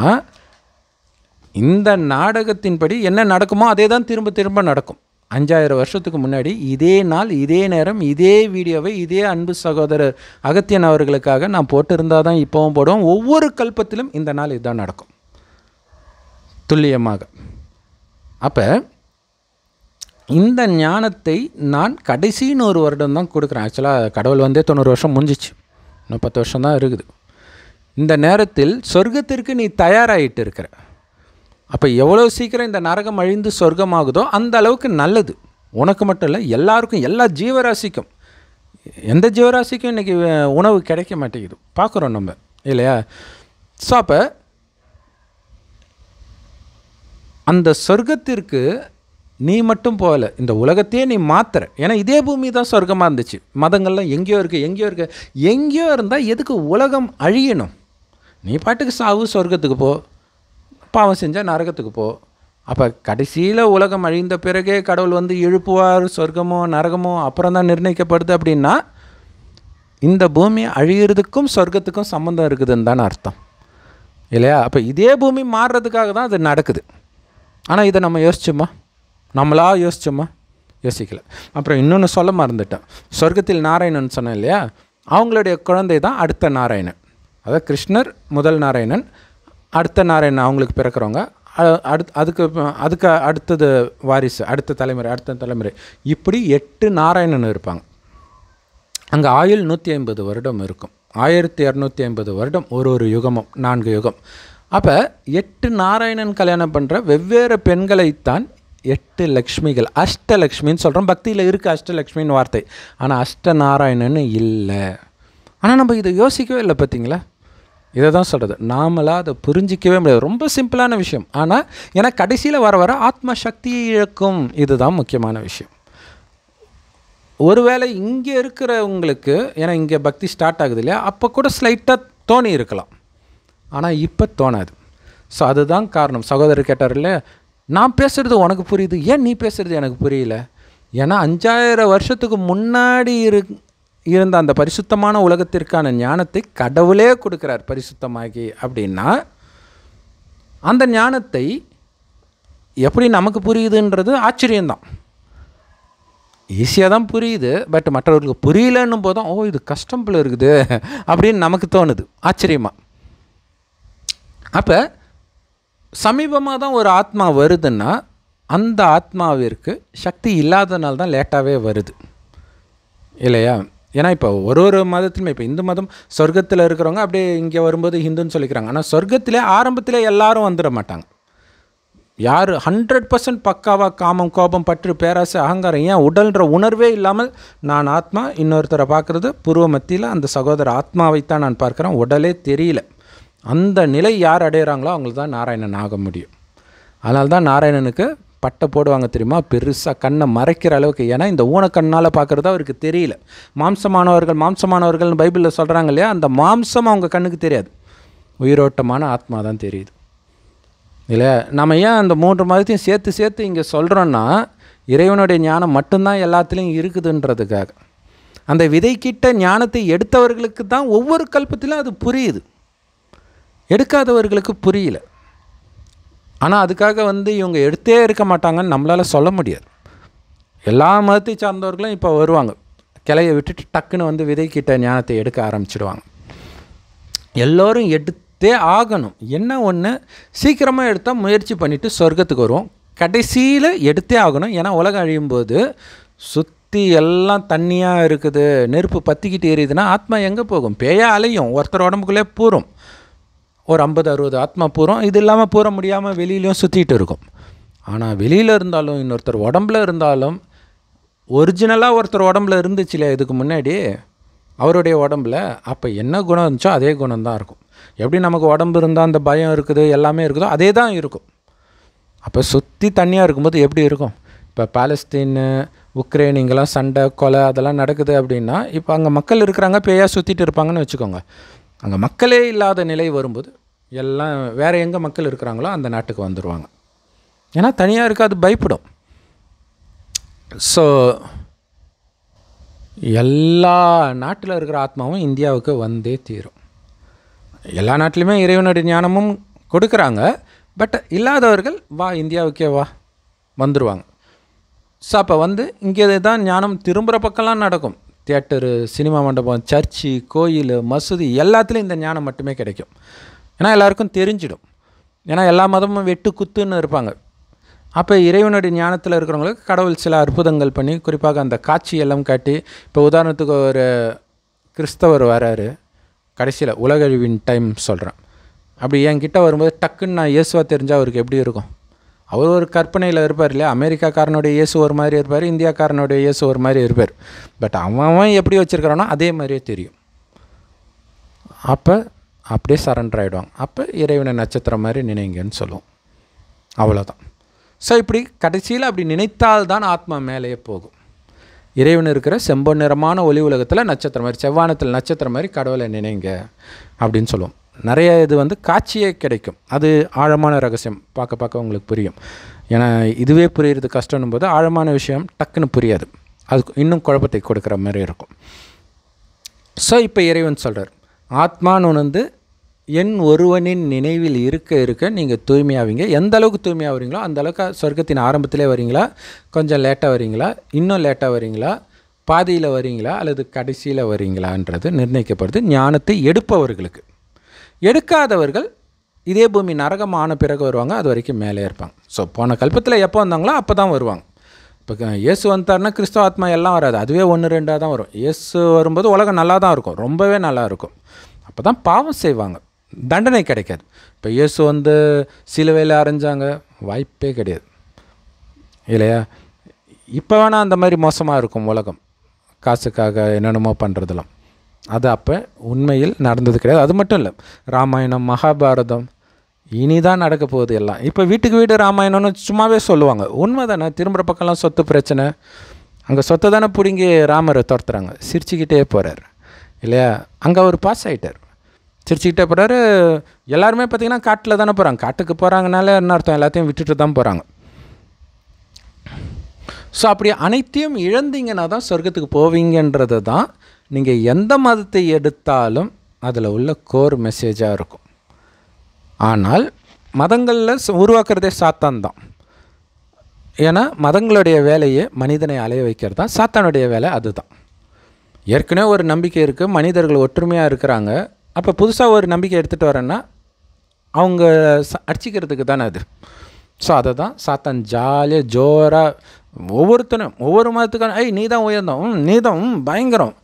இந்த நாடகத்தின்படி என்ன நடக்குமோ அதே தான் திரும்ப நடக்கும். 5000 வருஷத்துக்கு முன்னாடி இதே நாள், இதே நேரம், இதே வீடியோவை இதே அன்பு சகோதரர் அகத்தியன் அவர்களுக்காக நான் போட்டிருந்தால் தான் இப்போவும் போடுவோம். ஒவ்வொரு கல்பத்திலும் இந்த நாள் இதுதான் நடக்கும் துல்லியமாக. அப்போ இந்த ஞானத்தை நான் கடைசி 100 வருடம் தான் கொடுக்குறேன். ஆக்சுவலாக கடவுள் 90 வருஷம் முடிஞ்சிச்சு, இன்னும் 10 வருஷம் தான் இருக்குது. இந்த நேரத்தில் சொர்க்கத்திற்கு நீ தயாராகிட்டு இருக்கிற. அப்போ எவ்வளோ சீக்கிரம் இந்த நரகம் அழிந்து சொர்க்கமாகுதோ அந்த அளவுக்கு நல்லது. உனக்கு மட்டும் இல்லை, எல்லாருக்கும், எல்லா ஜீவராசிக்கும். எந்த ஜீவராசிக்கும் இன்றைக்கி உணவு கிடைக்க மாட்டேங்குது, பார்க்குறோம் நம்ம, இல்லையா? ஸோ அப்போ அந்த சொர்க்கத்திற்கு நீ மட்டும் போகலை, இந்த உலகத்தையே நீ மாற்றுற. ஏன்னா இதே பூமி தான் சொர்க்கமாக இருந்துச்சு. மதங்கள்லாம் எங்கேயோ இருக்குது. எங்கேயோ இருந்தால் எதுக்கு உலகம் அழியணும்? நீ பாட்டுக்கு சாவு, சொர்க்கத்துக்கு போ, பாவம் செஞ்சால் நரகத்துக்கு போ. அப்போ கடைசியில் உலகம் அழிந்த பிறகே கடவுள் வந்து எழுப்புவார், சொர்க்கமோ நரகமோ அப்புறம் தான் நிர்ணயிக்கப்படுது. அப்படின்னா இந்த பூமி அழிகிறதுக்கும் சொர்க்கத்துக்கும் சம்மந்தம் இருக்குதுன்னு தானே அர்த்தம், இல்லையா? அப்போ இதே பூமி மாறுறதுக்காக தான் அது நடக்குது. ஆனால் இதை நம்ம நம்மளா யோசிச்சோமா? யோசிக்கல. அப்புறம் இன்னொன்று சொல்ல மறந்துட்டேன். சொர்க்கத்தில் நாராயணன் சொன்னேன் இல்லையா? அவங்களுடைய குழந்தை தான் அடுத்த நாராயணன். அதாவது கிருஷ்ணர் முதல் நாராயணன், அடுத்த நாராயணன் அவங்களுக்கு பிறக்கிறவங்க, அதுக்கு அடுத்தது வாரிசு, அடுத்த தலைமுறை, இப்படி 8 நாராயணன் இருப்பாங்க. அங்கே ஆயுள் 150 வருடம் இருக்கும். 1250 வருடம், ஒரு யுகமும் 4 யுகம். அப்போ 8 நாராயணன் கல்யாணம் பண்ணுற வெவ்வேறு பெண்களைத்தான் 8 லக்ஷ்மிகள், அஷ்டலக்ஷ்மின்னு சொல்கிறோம். பக்தியில் இருக்குது அஷ்டலக்ஷ்மின்னு வார்த்தை, ஆனால் அஷ்டநாராயணன்னு இல்லை. ஆனால் நம்ம இதை யோசிக்கவே இல்லை, பார்த்தீங்களா? இதை தான் சொல்கிறது, நாமளாக அதை புரிஞ்சிக்கவே முடியாது. ரொம்ப சிம்பிளான விஷயம். ஆனால் ஏன்னா கடைசியில் வர ஆத்ம சக்தியை இழக்கும். இதுதான் முக்கியமான விஷயம். ஒருவேளை இங்கே இருக்கிறவங்களுக்கு, ஏன்னா இங்கே பக்தி ஸ்டார்ட் ஆகுது இல்லையா, அப்போ கூட ஸ்லைட்டாக தோணி இருக்கலாம், ஆனால் இப்போ தோணாது. ஸோ அதுதான் காரணம். சகோதரர் கேட்டார் இல்லை, நான் பேசுகிறது உனக்கு புரியுது, ஏன் நீ பேசுகிறது எனக்கு புரியல? ஏன்னா 5000 வருஷத்துக்கு முன்னாடி இருந்த அந்த பரிசுத்தமான உலகத்திற்கான ஞானத்தை கடவுளே கொடுக்குறார் பரிசுத்தமாகி. அப்படின்னா அந்த ஞானத்தை எப்படி நமக்கு புரியுதுன்றது ஆச்சரியம்தான். ஈஸியாக தான் புரியுது, பட் மற்றவர்களுக்கு புரியலன்னும் போதும், ஓ இது கஷ்டம் போல இருக்குது அப்படின்னு நமக்கு தோணுது ஆச்சரியமாக. அப்போ சமீபமாக தான் ஒரு ஆத்மா வருதுன்னா அந்த ஆத்மாவிற்கு சக்தி இல்லாதனால தான் லேட்டாகவே வருது இல்லையா? ஏன்னா இப்போ ஒரு மதத்துலையுமே இப்போ இந்து மதம் சொர்க்கத்தில் இருக்கிறவங்க அப்படியே இங்கே வரும்போது ஹிந்துன்னு சொல்லிக்கிறாங்க. ஆனால் சொர்க்கத்திலே ஆரம்பத்திலே எல்லாரும் வந்துட மாட்டாங்க. யார் 100% பக்காவாக காமம், கோபம், பற்று, பேராசை, அகங்காரம், ஏன் உடல்ன்ற உணர்வே இல்லாமல் நான் ஆத்மா, இன்னொருத்தரை பார்க்குறது பூர்வ மத்தியில் அந்த சகோதர ஆத்மாவைத்தான் நான் பார்க்குறேன், உடலே தெரியல, அந்த நிலை யார் அடையிறாங்களோ அவங்களுக்கு தான் நாராயணன் ஆக முடியும். அதனால தான் நாராயணனுக்கு பட்டை போடுவாங்க தெரியுமா, பெருசாக கண்ணை மறைக்கிற அளவுக்கு. ஏன்னா இந்த ஊனக்கண்ணால் பார்க்குறது அவருக்கு தெரியல. மாம்சமானவர்கள்னு பைபிளில் சொல்கிறாங்க இல்லையா, அந்த மாம்சம் அவங்க கண்ணுக்கு தெரியாது, உயிரோட்டமான ஆத்மா தான் தெரியுது இல்லை? நம்ம ஏன் அந்த 3 மதத்தையும் சேர்த்து இங்கே சொல்கிறோன்னா, இறைவனுடைய ஞானம் மட்டும்தான் எல்லாத்துலேயும் இருக்குதுன்றதுக்காக. அந்த விதைக்கிட்ட ஞானத்தை எடுத்தவர்களுக்கு தான் ஒவ்வொரு கல்பத்திலும் அது புரியுது, எடுக்காதவர்களுக்கு புரியல. ஆனால் அதுக்காக இவங்க எடுத்தே இருக்க மாட்டாங்கன்னு நம்மளால் சொல்ல முடியாது. எல்லா மதத்தை சார்ந்தவர்களும் இப்போ வருவாங்க, கிளையை விட்டுட்டு டக்குன்னு விதைக்கிட்ட ஞானத்தை எடுக்க ஆரம்பிச்சிடுவாங்க. எல்லோரும் எடுத்தே ஆகணும். என்ன ஒன்று, சீக்கிரமாக எடுத்தால் முயற்சி பண்ணிவிட்டு சொர்க்கத்துக்கு வருவோம், கடைசியில் எடுத்தே ஆகணும். ஏன்னா உலகம் அழியும்போது சுற்றி எல்லாம் தண்ணியாக இருக்குது, நெருப்பு பற்றிக்கிட்டு எரியுதுன்னா ஆத்மா எங்கே போகும்? பேயா அலையும், ஒருத்தர் உடம்புக்குள்ளே பூரும், ஒரு 50-60 ஆத்மா பூரம். இது இல்லாமல் பூர முடியாமல் வெளியிலையும் சுற்றிட்டு இருக்கும். ஆனால் வெளியில் இருந்தாலும் இன்னொருத்தர் உடம்புல இருந்தாலும், ஒரிஜினலாக ஒருத்தர் உடம்புல இருந்துச்சு இல்லையா இதுக்கு முன்னாடி அவருடைய உடம்புல, அப்போ என்ன குணம் இருந்துச்சோ அதே குணம் தான் இருக்கும். எப்படி நமக்கு உடம்பு இருந்தால் அந்த பயம் இருக்குது, எல்லாமே இருக்குதோ அதே தான் இருக்கும். அப்போ சுற்றி தண்ணியாக இருக்கும்போது எப்படி இருக்கும்? இப்போ பாலஸ்தீன், உக்ரைன் இங்கெல்லாம் சண்டை, கொலை அதெல்லாம் நடக்குது அப்படின்னா, இப்போ அங்கே மக்கள் இருக்கிறாங்க, பேயாக சுற்றிட்டு இருப்பாங்கன்னு வச்சுக்கோங்க. அங்கே மக்களே இல்லாத நிலை வரும்போது எல்லாம் வேறு எங்கே மக்கள் இருக்கிறாங்களோ அந்த நாட்டுக்கு வந்துடுவாங்க. ஏன்னா தனியாக இருக்க அது பயப்படும். ஸோ எல்லா நாட்டில் இருக்கிற ஆத்மாவும் இந்தியாவுக்கு வந்தே தீரும். எல்லா நாட்டிலையுமே இறைவனுடைய ஞானமும் கொடுக்குறாங்க. பட் இல்லாதவர்கள் வா இந்தியாவுக்கே வா வந்துடுவாங்க. ஸோ அப்போ இங்கே தான் ஞானம் திரும்புகிற பக்கம்லாம் நடக்கும். தியேட்டரு, சினிமா மண்டபம், சர்ச்சு, கோயில், மசூதி எல்லாத்துலேயும் இந்த ஞானம் மட்டுமே கிடைக்கும். ஏன்னா எல்லாருக்கும் தெரிஞ்சிடும். ஏன்னா எல்லா மதமும் வெட்டு குத்துன்னு இருப்பாங்க. அப்போ இறைவனுடைய ஞானத்தில் இருக்கிறவங்களுக்கு கடவுள் சில அற்புதங்கள் பண்ணி, குறிப்பாக அந்த காட்சி எல்லாம் காட்டி, இப்போ உதாரணத்துக்கு ஒரு கிறிஸ்தவர் வராரு, கடைசியில் உலகழிவின் டைம் சொல்கிறேன், அப்படி என்கிட்ட வரும்போது டக்குன்னு நான் இயேசுவா தெரிஞ்சால் அவருக்கு எப்படி இருக்கும்? அவர் ஒரு கற்பனையில் இருப்பார் இல்லையா? அமெரிக்காக்காரனுடைய இயேசு ஒரு மாதிரி இருப்பார், இந்தியாக்காரனுடைய இயேசு ஒரு மாதிரி இருப்பார். பட் அவன் எப்படி வச்சுருக்கிறானோ அதே மாதிரியே தெரியும். அப்போ அப்படியே சரண்டர் ஆகிடுவாங்க. அப்போ இறைவனை நட்சத்திரம் மாதிரி நினைங்கன்னு சொல்லுவோம், அவ்வளோதான். ஸோ இப்படி கடைசியில் அப்படி நினைத்தால்தான் ஆத்மா மேலேயே போகும். இறைவன் இருக்கிற செம்பொன் நிறமான ஒளி உலகத்தில் நட்சத்திரம் மாதிரி, செவ்வானத்தில் நட்சத்திரம் மாதிரி கடவுளை நினைங்க அப்படின்னு சொல்லுவோம். நிறைய இது காட்சியே கிடைக்கும். அது ஆழமான ரகசியம், பார்க்க உங்களுக்கு புரியும். ஏன்னா இதுவே புரியுறது கஷ்டம்னும் போது ஆழமான விஷயம் டக்குன்னு புரியாது, அதுக்கு இன்னும் குழப்பத்தை கொடுக்குற மாதிரி இருக்கும். ஸோ இப்போ இறைவன் சொல்கிறார், ஆத்மான்னு என் ஒருவனின் நினைவில் இருக்க நீங்கள் தூய்மையாவீங்க. எந்த அளவுக்கு தூய்மையாக வரீங்களோ அந்த அளவுக்கு சொர்க்கத்தின் ஆரம்பத்திலே வரீங்களா, கொஞ்சம் லேட்டாக வரீங்களா, இன்னும் லேட்டாக வரீங்களா, பாதியில் வரீங்களா அல்லது கடைசியில் வரீங்களான்றது நிர்ணயிக்கப்படுது ஞானத்தை எடுப்பவர்களுக்கு. எடுக்காதவர்கள் இதே பூமி நரகம் ஆன பிறகு வருவாங்க, அது வரைக்கும் மேலே இருப்பாங்க. ஸோ போன கல்பத்தில் எப்போ வந்தாங்களோ அப்போ தான் வருவாங்க. இப்போ இயேசு வந்தார்னா கிறிஸ்தவ ஆத்மா எல்லாம் வராது, அதுவே 1-2 தான் வரும். இயேசு வரும்போது உலகம் நல்லா தான் இருக்கும், ரொம்பவே நல்லா இருக்கும். அப்போ தான் பாவம் செய்வாங்க, தண்டனை கிடைக்காது. இப்போ இயேசு சிலுவையில் அரைஞ்சாங்க, வாய்ப்பே கிடையாது இல்லையா? இப்போ வேணால் அந்த மாதிரி மோசமாக இருக்கும் உலகம், காசுக்காக என்னென்னமோ பண்ணுறதெல்லாம். அது அப்போ உண்மையில் நடந்தது கிடையாது. அது மட்டும் இல்லை, ராமாயணம், மகாபாரதம் இனிதான் நடக்க போகுது எல்லாம். இப்போ வீட்டுக்கு வீடு ராமாயணம்னு சும்மாவே சொல்லுவாங்க, உண்மை தானே? திரும்புகிற பக்கம்லாம் சொத்து பிரச்சனை, அங்கே சொத்தை தானே பிடிங்கி ராமரை துரத்துறாங்க, சிரிச்சுக்கிட்டே போகிறார் இல்லையா? அங்கே அவர் பாஸ் ஆகிட்டார், சிரிச்சுக்கிட்டே போகிறாரு. எல்லாருமே பார்த்திங்கன்னா காட்டில் தானே போகிறாங்க, காட்டுக்கு போகிறாங்கனால என்ன அர்த்தம், எல்லாத்தையும் விட்டுட்டு தான் போகிறாங்க. ஸோ அப்படி அனைத்தையும் இழந்தீங்கன்னா தான் சொர்க்கத்துக்கு போவீங்கன்றது தான் நீங்கள் எந்த மதத்தை எடுத்தாலும் அதில் உள்ள கோர் மெசேஜாக இருக்கும். ஆனால் மதங்களில் உருவாக்குறதே சாத்தான் தான். ஏன்னா மதங்களுடைய வேலையே மனிதனை அலைய வைக்கிறது தான், சாத்தானுடைய வேலை அதுதான். ஏற்கனவே ஒரு நம்பிக்கை இருக்குது, மனிதர்கள் ஒற்றுமையாக இருக்கிறாங்க. அப்போ புதுசாக ஒரு நம்பிக்கை எடுத்துகிட்டு வரேன்னா அவங்க அடிச்சிக்கிறதுக்கு தானே அது. ஸோ அதை தான் சாத்தான் ஜாலியாக ஜோராக ஒவ்வொருத்தனும் ஒவ்வொரு மதத்துக்கான நீ தான் உயர்ந்தோம், நீ தான் பயங்கரம்.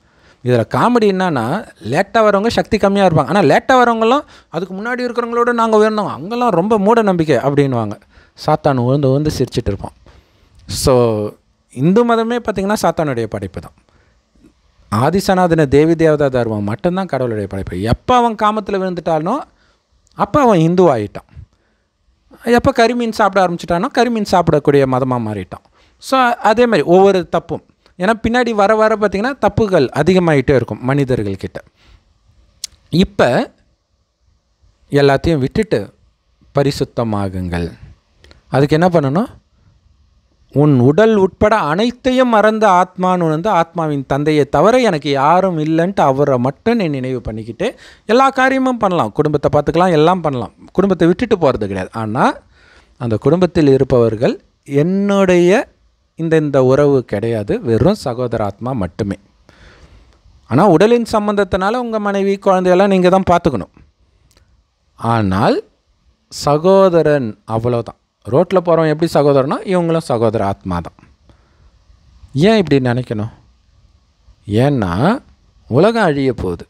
இதில் காமெடி என்னன்னா, லேட்டாக வரவங்க சக்தி கம்மியாக இருப்பாங்க, ஆனால் லேட்டாக வரவங்களாம் அதுக்கு முன்னாடி இருக்கிறவங்களோட நாங்கள் உயர்ந்தோம், அங்கெல்லாம் ரொம்ப மூட நம்பிக்கை அப்படின்வாங்க. சாத்தான் உழுந்து சிரிச்சிட்டு இருப்பான். ஸோ இந்து மதமே பார்த்திங்கன்னா சாத்தானுடைய படைப்பு தான். ஆதிசனாதன தேவி தேவதா தர்மம் மட்டும்தான் கடவுளுடைய படைப்பு. எப்போ அவன் காமத்தில் விழுந்துட்டானோ அப்போ அவன் இந்து ஆகிட்டான். எப்போ கறிமீன் சாப்பிட ஆரம்பிச்சிட்டானோ கறிமீன் சாப்பிடக்கூடிய மதமாக மாறிட்டான். ஸோ அதே மாதிரி ஒவ்வொரு தப்பும், ஏன்னா பின்னாடி வர வர பார்த்திங்கன்னா தப்புகள் அதிகமாகிட்டே இருக்கும் மனிதர்கள்கிட்ட. இப்போ எல்லாத்தையும் விட்டுட்டு பரிசுத்தமாகுங்கள். அதுக்கு என்ன பண்ணணும்? உன் உடல் உட்பட அனைத்தையும் மறந்த ஆத்மான்னு வந்து ஆத்மாவின் தந்தையை தவிர எனக்கு யாரும் இல்லைன்ட்டு அவரை மட்டும் நீ நினைவு பண்ணிக்கிட்டு எல்லா காரியமும் பண்ணலாம். குடும்பத்தை பார்த்துக்கலாம், எல்லாம் பண்ணலாம். குடும்பத்தை விட்டுட்டு போகிறது கிடையாது. ஆனால் அந்த குடும்பத்தில் இருப்பவர்கள் என்னுடைய இந்த உறவு கிடையாது, வெறும் சகோதர ஆத்மா மட்டுமே. ஆனால் உடலின் சம்பந்தத்தினால உங்கள் மனைவி குழந்தையெல்லாம் நீங்கள் தான் பார்த்துக்கணும். ஆனால் சகோதரன் அவ்வளோதான். ரோட்டில் போகிறவன் எப்படி சகோதரனோ இவங்களும் சகோதர ஆத்மா தான். ஏன் இப்படி நினைக்கணும்? ஏன்னா உலகம் அழிய போகுது,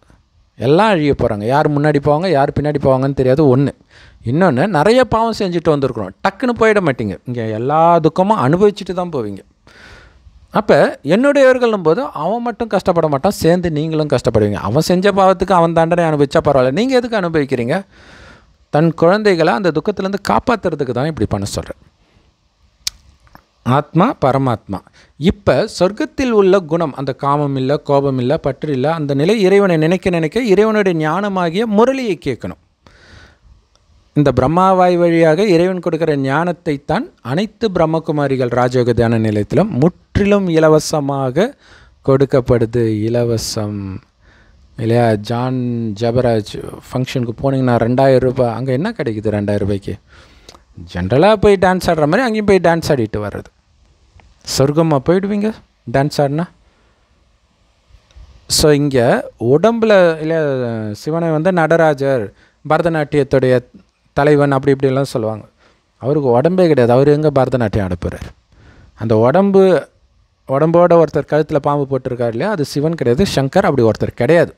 எல்லாம் அழிய போகிறாங்க. யார் முன்னாடி போவாங்க யார் பின்னாடி போவாங்கன்னு தெரியாது. ஒன்று. இன்னொன்று, நிறைய பாவம் செஞ்சுட்டு வந்திருக்கிறோம், டக்குன்னு போயிட மாட்டீங்க. இங்கே எல்லா துக்கமும் அனுபவிச்சுட்டு தான் போவீங்க. அப்போ என்னுடையவர்களும் போது அவன் மட்டும் கஷ்டப்பட மாட்டான், சேர்ந்து நீங்களும் கஷ்டப்படுவீங்க. அவன் செஞ்ச பாவத்துக்கு அவன் தண்டனை அனுபவிச்சா பரவாயில்ல, நீங்கள் எதுக்கு அனுபவிக்கிறீங்க? தன் குழந்தைகளை அந்த துக்கத்திலேருந்து காப்பாற்றுறதுக்கு தான் இப்படி பண்ண சொல்கிறேன். ஆத்மா பரமாத்மா. இப்போ சொர்க்கத்தில் உள்ள குணம், அந்த காமம் இல்லை, கோபம் இல்லை, பற்று இல்லை, அந்த நிலை இறைவனை நினைக்க இறைவனுடைய ஞானமாகிய முரளியை கேட்கணும். இந்த பிரம்மாவாய் வழியாக இறைவன் கொடுக்குற ஞானத்தை தான் அனைத்து பிரம்மகுமாரிகள் ராஜயோக தியான நிலையத்திலும் முற்றிலும் இலவசமாக கொடுக்கப்படுது. இலவசம் இல்லையா? ஜான் ஜபராஜ் ஃபங்க்ஷனுக்கு போனீங்கன்னா 2000 ரூபாய். அங்கே என்ன கிடைக்குது 2000 ரூபாய்க்கு? ஜென்ரலாக போய் டான்ஸ் ஆடுற மாதிரி அங்கேயும் போய் டான்ஸ் ஆடிட்டு வர்றது. சொர்க்கமாக போயிடுவீங்க டான்ஸ் ஆடினா. ஸோ இங்கே உடம்பில் இல்லை, சிவனை வந்து நடராஜர் பரதநாட்டியத்துடைய தலைவன் அப்படி இப்படிலாம் சொல்லுவாங்க. அவருக்கு உடம்பே கிடையாது, அவர் எங்கே பரதநாட்டியம் ஆடப்போகிறார்? அந்த உடம்போட ஒருத்தர் கழுத்தில் பாம்பு போட்டிருக்கார் இல்லையா, அது சிவன் கிடையாது, சங்கர். அப்படி ஒருத்தர் கிடையாது.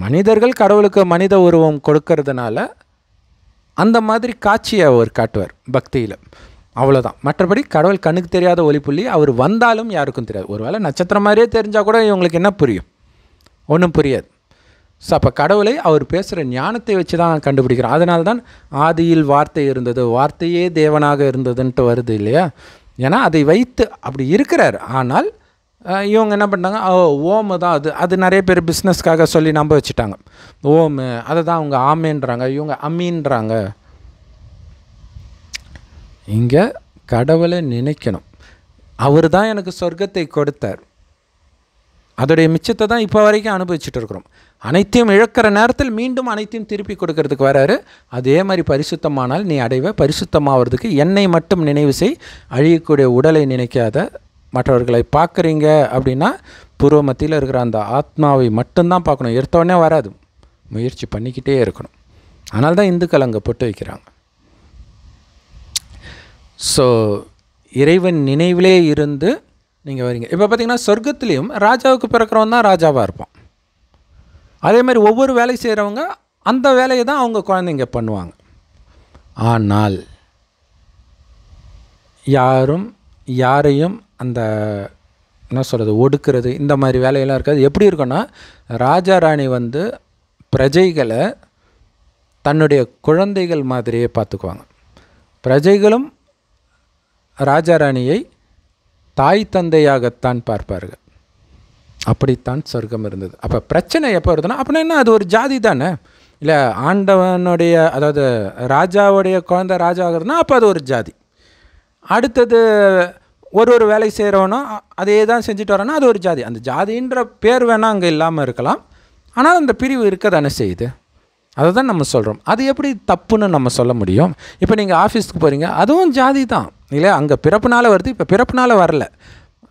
மனிதர்கள் கடவுளுக்கு மனித உருவம் கொடுக்கறதுனால அந்த மாதிரி காட்சியை அவர் காட்டுவார் பக்தியில், அவ்வளோதான். மற்றபடி கடவுள் கண்ணுக்கு தெரியாத ஒளிப்புள்ளி. அவர் வந்தாலும் யாருக்கும் தெரியாது. ஒரு வேளை நட்சத்திரம் மாதிரியே தெரிஞ்சால் கூட இவங்களுக்கு என்ன புரியும்? ஒன்றும் புரியாது. ஸோ அப்போ கடவுளை அவர் பேசுகிற ஞானத்தை வச்சு தான் கண்டுபிடிக்கிறோம். அதனால தான் ஆதியில் வார்த்தை இருந்தது, வார்த்தையே தேவனாக இருந்ததுன்ட்டு வருது இல்லையா? ஏன்னா அதை வைத்து அப்படி இருக்கிறார். ஆனால் இவங்க என்ன பண்ணாங்க, ஓமு தான் அது நிறைய பேர் பிஸ்னஸ்க்காக சொல்லி நம்ப வச்சுட்டாங்க. ஓமு அதை தான் அவங்க ஆமேன்றாங்க, இவங்க அம்மீன்றாங்க. இங்கே கடவுளை நினைக்கணும். அவர் தான் எனக்கு சொர்க்கத்தை கொடுத்தார், அதோடைய மிச்சத்தை தான் இப்போ வரைக்கும் அனுபவிச்சுட்டு இருக்கிறோம். அனைத்தையும் இழக்கிற நேரத்தில் மீண்டும் அனைத்தையும் திருப்பி கொடுக்கறதுக்கு வராரு. அதே மாதிரி பரிசுத்தமானால் நீ அடைவ. பரிசுத்தமாகிறதுக்கு என்னை மட்டும் நினைவு செய், அழியக்கூடிய உடலை நினைக்காத. மற்றவர்களை பார்க்குறீங்க அப்படின்னா பூர்வ மத்தியில் இருக்கிற அந்த ஆத்மாவை மட்டும்தான் பார்க்கணும். எடுத்தோடனே வராது, முயற்சி பண்ணிக்கிட்டே இருக்கணும். அதனால தான் இந்துக்கள் அங்கே பொட்டு வைக்கிறாங்க. ஸோ இறைவன் நினைவிலே இருந்து நீங்கள் வரீங்க. இப்போ பார்த்தீங்கன்னா சொர்க்கத்துலேயும் ராஜாவுக்கு பிறக்கிறவன் தான் ராஜாவாக இருப்பான். அதே மாதிரி ஒவ்வொரு வேலை செய்கிறவங்க அந்த வேலையை தான் அவங்க குழந்தைங்க பண்ணுவாங்க. ஆனால் யாரையும் அந்த என்ன சொல்கிறது, ஒடுக்கிறது இந்த மாதிரி வேலையெல்லாம் இருக்காது. எப்படி இருக்குன்னா, ராஜா ராணி வந்து பிரஜைகளை தன்னுடைய குழந்தைகள் மாதிரியே பார்த்துக்குவாங்க. பிரஜைகளும் ராஜா ராணியை தாய் தந்தையாகத்தான் பார்ப்பார்கள். அப்படித்தான் சொர்க்கம் இருந்தது. அப்போ பிரச்சனை எப்போ வருதுன்னா, அப்படின்னா என்ன, அது ஒரு ஜாதி தானே இல்லை? ஆண்டவனுடைய, அதாவது ராஜாவுடைய குழந்தை ராஜா ஆகிறதுனா அப்போ அது ஒரு ஜாதி. அடுத்தது ஒரு வேலை செய்கிறவனோ அதே தான் செஞ்சுட்டு வரோன்னா அது ஒரு ஜாதி. அந்த ஜாதின்ற பேர் வேணால் அங்கே இல்லாமல் இருக்கலாம், ஆனால் அந்த பிரிவு இருக்க தானே செய்யுது. அதை தான் நம்ம சொல்கிறோம். அது எப்படி தப்புன்னு நம்ம சொல்ல முடியும்? இப்போ நீங்கள் ஆஃபீஸ்க்கு போகிறீங்க, அதுவும் ஜாதி தான் இல்லையா? அங்கே பிறப்புனால வருது, இப்போ பிறப்புனால வரல.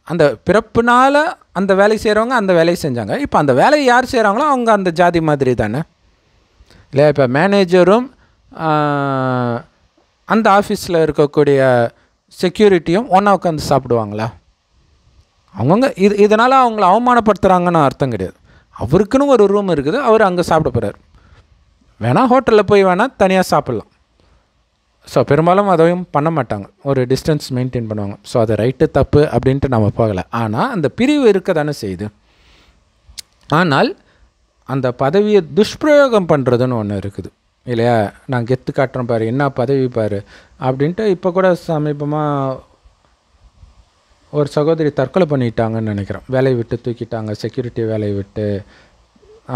அந்த பிறப்புனால அந்த வேலை செய்கிறவங்க அந்த வேலையை செஞ்சாங்க. இப்போ அந்த வேலையை யார் செய்கிறாங்களோ அவங்க அந்த ஜாதி மாதிரி தானே இல்லையா? இப்போ மேனேஜரும் அந்த ஆஃபீஸில் இருக்கக்கூடிய செக்யூரிட்டியும் ஒன்றா உட்காந்து சாப்பிடுவாங்களா? அவங்கவுங்க இதனால் அவங்கள அவமானப்படுத்துகிறாங்கன்னு அர்த்தம் கிடையாது. அவருக்குன்னு ஒரு ரூம் இருக்குது, அவர் அங்கே சாப்பிட போகிறார். வேணால் ஹோட்டலில் போய் வேணால் தனியாக சாப்பிட்லாம். ஸோ பெரும்பாலும் அதையும் பண்ண மாட்டாங்க, ஒரு டிஸ்டன்ஸ் மெயின்டைன் பண்ணுவாங்க. ஸோ அது ரைட்டு தப்பு அப்படின்ட்டு நம்ம போகலை. ஆனால் அந்த பிரிவு இருக்க தானே செய்யுது. ஆனால் அந்த பதவியை துஷ்பிரயோகம் பண்ணுறதுன்னு ஒன்று இருக்குது இல்லையா? நான் கெத்து காட்டுறேன் பாரு, என்ன பதவி பாரு அப்படின்ட்டு. இப்போ கூட சமீபமாக ஒரு சகோதரி தற்கொலை பண்ணிட்டாங்கன்னு நினைக்கிறேன். வேலையை விட்டு தூக்கிட்டாங்க, செக்யூரிட்டி வேலையை விட்டு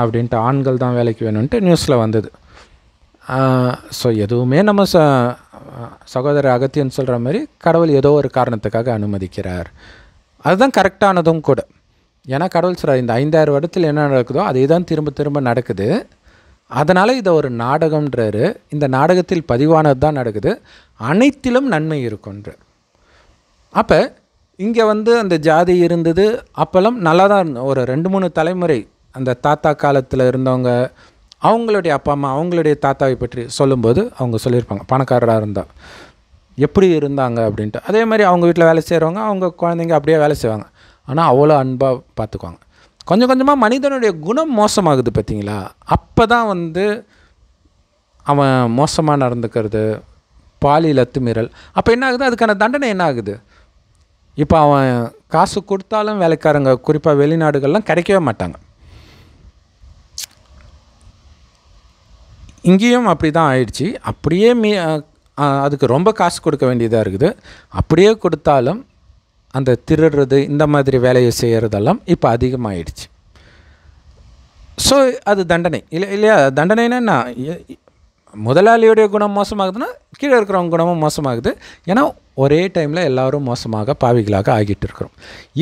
அப்படின்ட்டு. ஆண்கள் தான் வேலைக்கு வேணும்ன்ட்டு நியூஸில் வந்தது. ஸோ எதுவுமே நம்ம சகோதரர் அகத்தியன் சொல்கிற மாதிரி கடவுள் ஏதோ ஒரு காரணத்துக்காக அனுமதிக்கிறார். அதுதான் கரெக்டானதும் கூட. ஏன்னா கடவுள் சொல்கிறார், இந்த 5000 வருடத்தில் என்ன நடக்குதோ அதே தான் திரும்ப திரும்ப நடக்குது, அதனால் இதை ஒரு நாடகம்ன்றாரு. இந்த நாடகத்தில் பதிவானது தான் நடக்குது, அனைத்திலும் நன்மை இருக்குன்றார். அப்போ இங்கே அந்த ஜாதி இருந்தது, அப்போல்லாம் நல்லா தான் ஒரு 2-3 தலைமுறை அந்த தாத்தா காலத்தில் இருந்தவங்க அவங்களுடைய அப்பா அம்மா அவங்களுடைய தாத்தாவை பற்றி சொல்லும்போது அவங்க சொல்லியிருப்பாங்க, பணக்காரராக இருந்தால் எப்படி இருந்தாங்க அப்படின்ட்டு. அதே மாதிரி அவங்க வீட்டில் வேலை செய்கிறவங்க அவங்க குழந்தைங்க அப்படியே வேலை செய்வாங்க, ஆனால் அவ்வளோ அன்பாக பார்த்துக்குவாங்க. கொஞ்சம் கொஞ்சமாக மனிதனுடைய குணம் மோசமாகுது பார்த்தீங்களா? அப்போ தான் அவன் மோசமாக நடந்துக்கிறது, பாலியல் அத்துமீறல். அப்போ என்ன ஆகுது? அதுக்கான தண்டனை என்ன ஆகுது? இப்போ அவன் காசு கொடுத்தாலும் வேலைக்காரங்க குறிப்பாக வெளிநாடுகள்லாம் கிடைக்கவே மாட்டாங்க. இங்கேயும் அப்படி தான் ஆயிடுச்சு. அப்படியே அதுக்கு ரொம்ப காசு கொடுக்க வேண்டியதாக இருக்குது. அப்படியே கொடுத்தாலும் அந்த திருடுறது இந்த மாதிரி வேலையை செய்கிறதெல்லாம் இப்போ அதிகமாகிடுச்சு. ஸோ அது தண்டனை இல்லையா? தண்டனைன்னா என்ன? முதலாளியுடைய குணம் மோசமாகுதுன்னா கீழே இருக்கிறவங்க குணமும் மோசமாகுது. ஏன்னா ஒரே டைமில் எல்லோரும் மோசமாக பாவிகளாக ஆகிட்டு இருக்கிறோம்.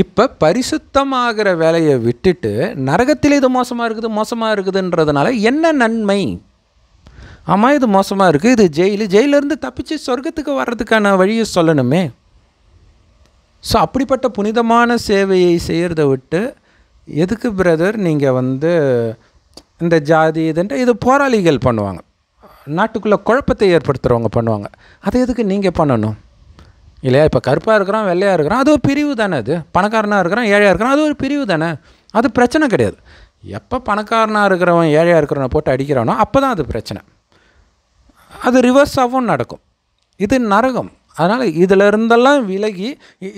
இப்போ பரிசுத்தமாகிற வேலையை விட்டுட்டு நரகத்தில் இது மோசமாக இருக்குதுன்றதுனால என்ன நன்மை? ஆமாம், இது மோசமாக இருக்குது, இது ஜெயிலிருந்து தப்பிச்சு சொர்க்கத்துக்கு வர்றதுக்கான வழியை சொல்லணுமே. ஸோ அப்படிப்பட்ட புனிதமான சேவையை செய்கிறத விட்டு எதுக்கு பிரதர் நீங்கள் இந்த ஜாதி இதுன்ட்டு இது போராளிகள் பண்ணுவாங்க, நாட்டுக்குள்ளே குழப்பத்தை ஏற்படுத்துகிறவங்க பண்ணுவாங்க. அதை எதுக்கு நீங்கள் பண்ணணும் இல்லையா? இப்போ கருப்பாக இருக்கிறான் வெள்ளையாக இருக்கிறான் அது ஒரு பிரிவு தானே. அது பணக்காரனாக இருக்கிறான் ஏழையாக இருக்கிறான் அது ஒரு பிரிவு தானே. அது பிரச்சனை கிடையாது. எப்போ பணக்காரனாக இருக்கிறவன் ஏழையாக இருக்கிறவனை போட்டு அடிக்கிறானோ அப்போ தான் அது பிரச்சனை. அது ரிவர்ஸாகவும் நடக்கும். இது நரகம். அதனால் இதில் இருந்தெல்லாம் விலகி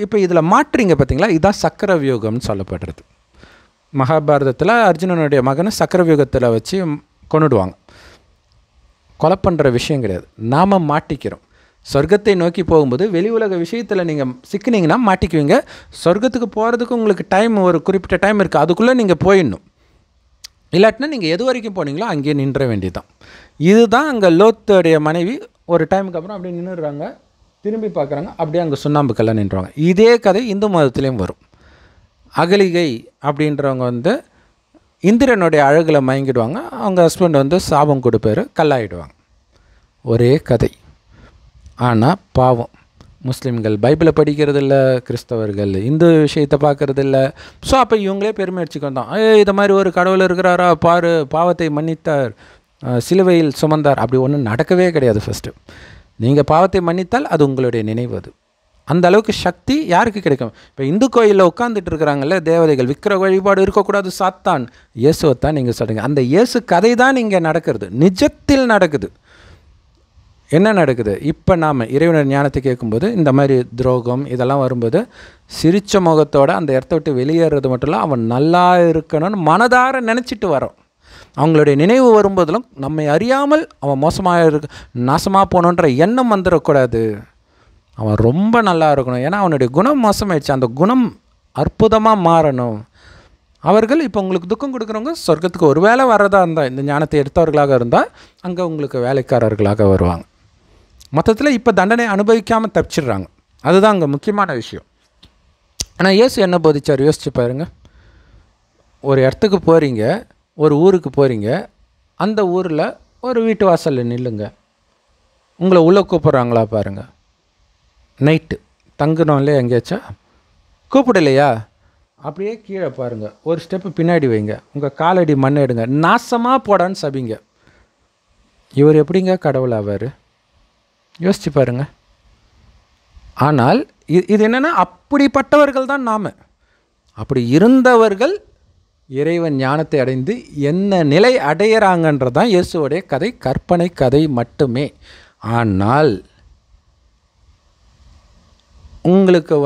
இப்போ இதில் மாற்றுறீங்க பார்த்தீங்களா? இதுதான் சக்கர வியூகம்னு சொல்லப்படுறது. மகாபாரதத்தில் அர்ஜுனனுடைய மகனை சக்கர வியூகத்தில் வச்சு கொண்டுடுவாங்க. கொலை பண்ணுற விஷயம் கிடையாது, நாம் மாட்டிக்கிறோம். சொர்க்கத்தை நோக்கி போகும்போது வெளி உலக விஷயத்தில் நீங்கள் சிக்கினீங்கன்னா மாட்டிக்குவீங்க. சொர்க்கத்துக்கு போகிறதுக்கு உங்களுக்கு டைம், ஒரு குறிப்பிட்ட டைம் இருக்குது, அதுக்குள்ளே நீங்கள் போயிடணும். இல்லாட்டினா நீங்கள் எது வரைக்கும் போனீங்களோ அங்கேயே நின்ற வேண்டியதுதான். இதுதான் அங்கே லோத்துடைய மனைவி ஒரு டைமுக்கு அப்புறம் அப்படியே நின்றுடுறாங்க, திரும்பி பார்க்குறாங்க, அப்படியே அங்கே சுண்ணாம்புக்கெல்லாம் நின்றுவாங்க. இதே கதை இந்து மதத்துலேயும் வரும். அகலிகை அப்படின்றவங்க இந்திரனுடைய அழகில் மயங்கிடுவாங்க, அவங்க ஹஸ்பண்ட் சாபம் கொடுப்பார், கல்லாயிடுவாங்க. ஒரே கதை. ஆனால் பாவம் முஸ்லீம்கள் பைபிளை படிக்கிறதில்ல, கிறிஸ்தவர்கள் இந்து விஷயத்தை பார்க்குறதில்ல. ஸோ அப்போ இவங்களே பெருமை அடிச்சுக்கு வந்தான், இதை மாதிரி ஒரு கடவுள் இருக்கிறாரா பாரு, பாவத்தை மன்னித்தார், சிலுவையில் சுமந்தார். அப்படி ஒன்றும் நடக்கவே கிடையாது. ஃபஸ்ட்டு நீங்கள் பாவத்தை மன்னித்தால் அது உங்களுடைய நினைவு. அது அந்த அளவுக்கு சக்தி யாருக்கு கிடைக்கும்? இப்போ இந்து கோயிலில் உட்காந்துட்டு இருக்கிறாங்கல்ல தேவதைகள், விக்கிர வழிபாடு இருக்கக்கூடாது சாத்தான், இயேசுவைத்தான் நீங்கள் சொல்கிறீங்க. அந்த இயேசு கதை தான் இங்கே நடக்கிறது, நிஜத்தில் நடக்குது. என்ன நடக்குது? இப்போ நாம் இறைவனர் ஞானத்தை கேட்கும்போது இந்த மாதிரி துரோகம் இதெல்லாம் வரும்போது சிரித்த முகத்தோடு அந்த இடத்த விட்டு வெளியேறது மட்டும் இல்லை, அவன் நல்லா இருக்கணும்னு மனதார நினச்சிட்டு வரோம். அவங்களுடைய நினைவு வரும்போதெல்லாம் நம்மை அறியாமல் அவன் மோசமாக நாசமாக போகணுன்ற எண்ணம் வந்துடக்கூடாது. அவன் ரொம்ப நல்லா இருக்கணும், ஏன்னா அவனுடைய குணம் மோசமாயிடுச்சு, அந்த குணம் அற்புதமாக மாறணும். அவர்கள் இப்போ உங்களுக்கு துக்கம் கொடுக்குறவங்க சொர்க்கத்துக்கு ஒரு வேளை வர்றதா இருந்தால், இந்த ஞானத்தை எடுத்தவர்களாக இருந்தால் அங்கே உங்களுக்கு வேலைக்காரர்களாக வருவாங்க. மொத்தத்தில் இப்போ தண்டனை அனுபவிக்காமல் தப்பிச்சிடுறாங்க. அதுதான் அங்கே முக்கியமான விஷயம். ஆனால் இயேசு என்ன போதிச்சார் யோசிச்சு பாருங்க. ஒரு இடத்துக்கு போகிறீங்க, ஒரு ஊருக்கு போகிறீங்க, அந்த ஊரில் ஒரு வீட்டு வாசலில் நில்லுங்க, உங்களை உள்ளே கூப்பிட்றாங்களா பாருங்கள். நைட்டு தங்கணும் இல்லையா, எங்கேயாச்சும் கூப்பிடலையா, அப்படியே கீழே பாருங்கள், ஒரு ஸ்டெப்பு பின்னாடி வைங்க, உங்கள் காலடி மண் எடுங்க, நாசமாக போடான்னு சபிங்க. இவர் எப்படிங்க கடவுள் ஆவார்? யோசிச்சு பாருங்க. ஆனால் இது என்னென்னா, அப்படிப்பட்டவர்கள் தான் நாம். அப்படி இருந்தவர்கள் இறைவன் ஞானத்தை அடைந்து என்ன நிலை அடையிறாங்கன்றதான் இயேசுவோடைய கதை, கற்பனை கதை மட்டுமே. ஆனால் உங்களுக்கு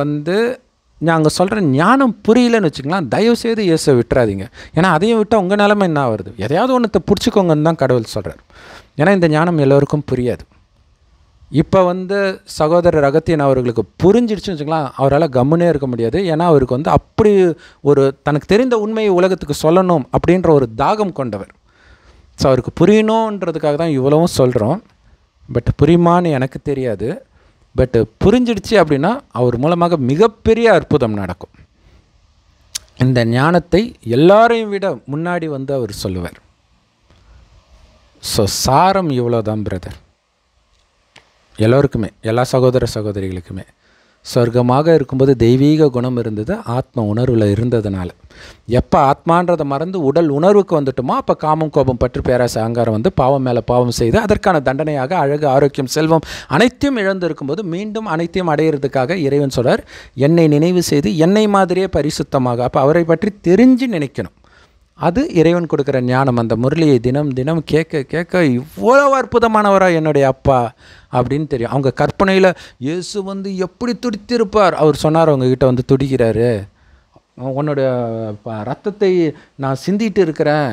நாங்கள் சொல்கிற ஞானம் புரியலன்னு வச்சுக்கலாம், தயவுசெய்து இயேசுவை விட்டுறாதீங்க. ஏன்னா அதையும் விட்டால் உங்கள் நிலைமை என்ன வருது? எதையாவது ஒன்றத்தை பிடிச்சிக்கோங்கன்னு தான் கடவுள் சொல்கிறார். ஏன்னா இந்த ஞானம் எல்லோருக்கும் புரியாது. இப்போ சகோதரர் அகத்தியன் அவர்களுக்கு புரிஞ்சிடுச்சுன்னு வச்சுக்கலாம், அவரால் கம்முனே இருக்க முடியாது. ஏன்னா அவருக்கு அப்படி ஒரு தனக்கு தெரிந்த உண்மையை உலகத்துக்கு சொல்லணும் அப்படின்ற ஒரு தாகம் கொண்டவர். ஸோ அவருக்கு புரியணுன்றதுக்காக தான் இவ்வளவும் சொல்கிறோம். பட் புரியுமான்னு எனக்கு தெரியாது. பட் புரிஞ்சிடுச்சு அப்படின்னா அவர் மூலமாக மிகப்பெரிய அற்புதம் நடக்கும். இந்த ஞானத்தை எல்லாரையும் விட முன்னாடி அவர் சொல்லுவார். ஸோ சாரம் இவ்வளோ தான் பிரதர். எல்லோருக்குமே, எல்லா சகோதர சகோதரிகளுக்குமே சொர்க்கமாக இருக்கும்போது தெய்வீக குணம் இருந்தது, ஆத்ம உணர்வில் இருந்ததுனால. எப்போ ஆத்மான்றதை மறந்து உடல் உணர்வுக்கு வந்துட்டோமோ அப்போ காமம், கோபம், பற்று, பேராசை, அகங்காரம் பாவம் மேலே பாவம் செய்து அதற்கான தண்டனையாக அழகு, ஆரோக்கியம், செல்வம் அனைத்தையும் இழந்து இருக்கும்போது மீண்டும் அனைத்தையும் அடையிறதுக்காக இறைவன் சொல்கிறார், என்னை நினைவு செய்து என்னை மாதிரியே பரிசுத்தமாக. அப்போ அவரை பற்றி தெரிஞ்சு நினைக்கணும். அது இறைவன் கொடுக்குற ஞானம். அந்த முரளியை தினம் தினம் கேட்க கேட்க இவ்வளோ அற்புதமானவராக என்னுடைய அப்பா அப்படின்னு தெரியும். அவங்க கற்பனையில் இயேசு எப்படி துடித்திருப்பார். அவர் சொன்னார், அவங்கக்கிட்ட துடிக்கிறாரு, உன்னுடைய ரத்தத்தை நான் சிந்திட்டு இருக்கிறேன்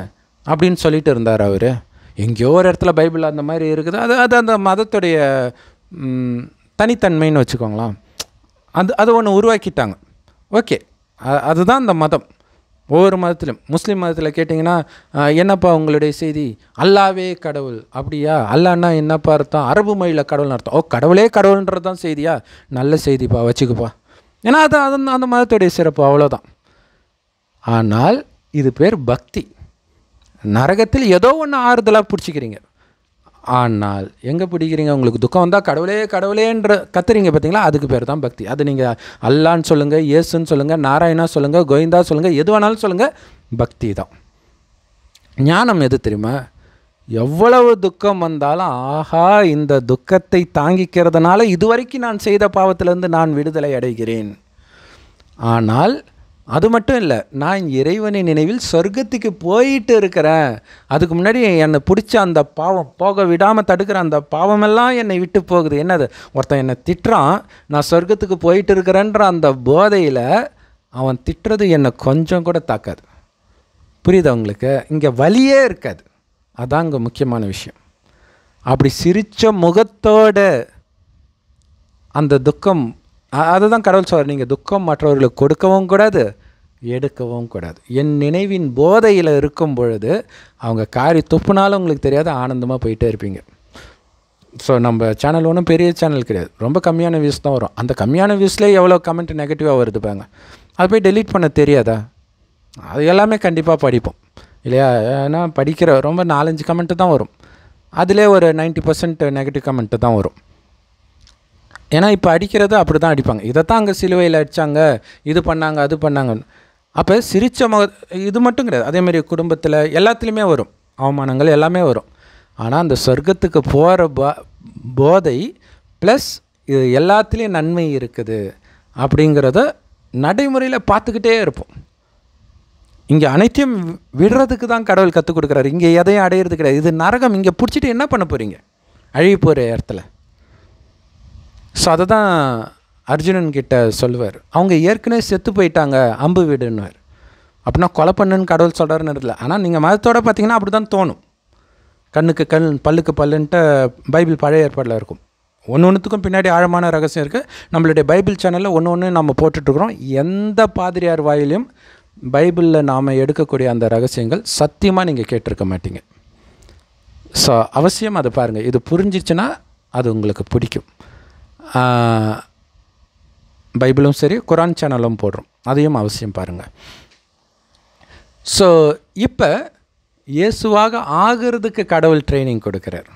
அப்படின்னு சொல்லிட்டு இருந்தார் அவர். எங்கேயோ ஒரு இடத்துல பைபிள் அந்த மாதிரி இருக்குது. அது அந்த மதத்துடைய தனித்தன்மைன்னு வச்சுக்கோங்களேன். அது ஒன்று உருவாக்கிட்டாங்க. ஓகே, அதுதான் அந்த மதம். ஒவ்வொரு மதத்திலும், முஸ்லீம் மதத்தில் கேட்டிங்கன்னா, என்னப்பா உங்களுடைய செய்தி? அல்லாவே கடவுள். அப்படியா? அல்லான்னா என்னப்பா அர்த்தம்? அரபு மொழியில் கடவுள்னு அர்த்தம். ஓ, கடவுளே கடவுள்ன்றது தான் செய்தியா? நல்ல செய்திப்பா, வச்சுக்குப்பா. ஏன்னா அது அந்த மதத்துடைய சிறப்பு, அவ்வளோதான். ஆனால் இது பேர் பக்தி. நரகத்தில் ஏதோ ஒன்று ஆறுதலாக பிடிச்சிக்கிறீங்க. ஆனால் எங்கே பிடிக்கிறீங்க? உங்களுக்கு துக்கம் வந்தால் கடவுளே கடவுளேன்ற கத்துறீங்க பார்த்தீங்களா, அதுக்கு பேர் தான் பக்தி. அது நீங்கள் அல்லான்னு சொல்லுங்கள், இயேசுன்னு சொல்லுங்கள், நாராயணா சொல்லுங்கள், கோவிந்தா சொல்லுங்கள், எது வேணாலும் சொல்லுங்கள், பக்தி தான். ஞானம் எது தெரியுமா? எவ்வளவு துக்கம் வந்தாலும், ஆஹா, இந்த துக்கத்தை தாங்கிக்கிறதுனால இதுவரைக்கும் நான் செய்த பாவத்திலேருந்து நான் விடுதலை அடைகிறேன். ஆனால் அது மட்டும் இல்லை, நான் இறைவனின் நினைவில் சொர்க்கத்துக்கு போயிட்டு இருக்கிறேன். அதுக்கு முன்னாடி என்னை பிடிச்ச அந்த பாவம், போக விடாமல் தடுக்கிற அந்த பாவமெல்லாம் என்னை விட்டு போகுது. என்னது? ஒருத்தன் என்னை திட்டுறான், நான் சொர்க்கத்துக்கு போயிட்டு இருக்கிறேன்ற அந்த போதையில் அவன் திட்டுறது என்னை கொஞ்சம் கூட தாக்காது. புரியுது உங்களுக்கு? இங்கே வலியே இருக்காது. அதான் இங்கே முக்கியமான விஷயம். அப்படி சிரித்த முகத்தோடு அந்த துக்கம், அதுதான் கடவுள் சொல்கிறார், நீங்கள் துக்கம் மற்றவர்களுக்கு கொடுக்கவும் கூடாது, எடுக்கவும் கூடாது. என் நினைவின் போதையில் இருக்கும் பொழுது அவங்க காரி துப்புனாலும் உங்களுக்கு தெரியாது, ஆனந்தமாக போயிட்டே இருப்பீங்க. ஸோ நம்ம சேனல் ஒன்றும் பெரிய சேனல் கிடையாது, ரொம்ப கம்மியான வியூஸ் தான் வரும். அந்த கம்மியான வியூஸ்லேயே எவ்வளோ கமெண்ட் நெகட்டிவாக வருது பாருங்க. அது போய் டெலீட் பண்ண தெரியாதா? அது எல்லாமே கண்டிப்பாக படிப்போம் இல்லையா? ஏன்னா படிக்கிற ரொம்ப 4-5 கமெண்ட்டு தான் வரும், அதிலே ஒரு 90% நெகட்டிவ் கமெண்ட்டு தான் வரும். ஏன்னா இப்போ அடிக்கிறது அப்படி தான் அடிப்பாங்க. இதை தான் அங்கே சிலுவையில் அடித்தாங்க, இது பண்ணாங்க, அது பண்ணாங்கன்னு. அப்போ சிரித்த இது மட்டும் கிடையாது, அதேமாதிரி குடும்பத்தில் எல்லாத்துலேயுமே வரும் அவமானங்கள், எல்லாமே வரும். ஆனால் அந்த சொர்க்கத்துக்கு போகிற போதை ப்ளஸ் இது எல்லாத்துலேயும் நன்மை இருக்குது அப்படிங்கிறத நடைமுறையில் பார்த்துக்கிட்டே இருப்போம். இங்கே அனைத்தையும் விடுறதுக்கு தான் கடவுள் கற்றுக் கொடுக்குறாரு, இங்கே எதையும் அடையிறது கிடையாது. இது நரகம், இங்கே பிடிச்சிட்டு என்ன பண்ண போகிறீங்க? அழிவு போகிற இடத்துல. ஸோ அதை தான் அர்ஜுனன் கிட்ட சொல்லுவார். அவங்க ஏற்கனவே செத்து போயிட்டாங்க, அம்பு விடுன்னுவார். அப்படின்னா கொலை பண்ணுன்னு கடவுள் சொல்கிறாருன்னு இல்லை. ஆனால் நீங்கள் மதத்தோடு பார்த்தீங்கன்னா அப்படி தான் தோணும். கண்ணுக்கு கண், பல்லுக்கு பல்லுன்ட்டு பைபிள் பழைய ஏற்பாடில் இருக்கும். ஒன்றுத்துக்கும் பின்னாடி ஆழமான ரகசியம் இருக்குது. நம்மளுடைய பைபிள் சேனலில் ஒன்று நம்ம போட்டுட்ருக்குறோம். எந்த பாதிரியார் வாயிலையும் பைபிளில் நாம் எடுக்கக்கூடிய அந்த ரகசியங்கள் சத்தியமாக நீங்கள் கேட்டிருக்க மாட்டீங்க. ஸோ அவசியம் அதை பாருங்கள். இது புரிஞ்சிச்சுன்னா அது உங்களுக்கு பிடிக்கும். பைபிளும் சரி, குரான் சேனலும் போடுறோம், அதையும் அவசியம் பாருங்கள். ஸோ இப்போ இயேசுவாக ஆகிறதுக்கு கடவுள் ட்ரைனிங் கொடுக்குறார்,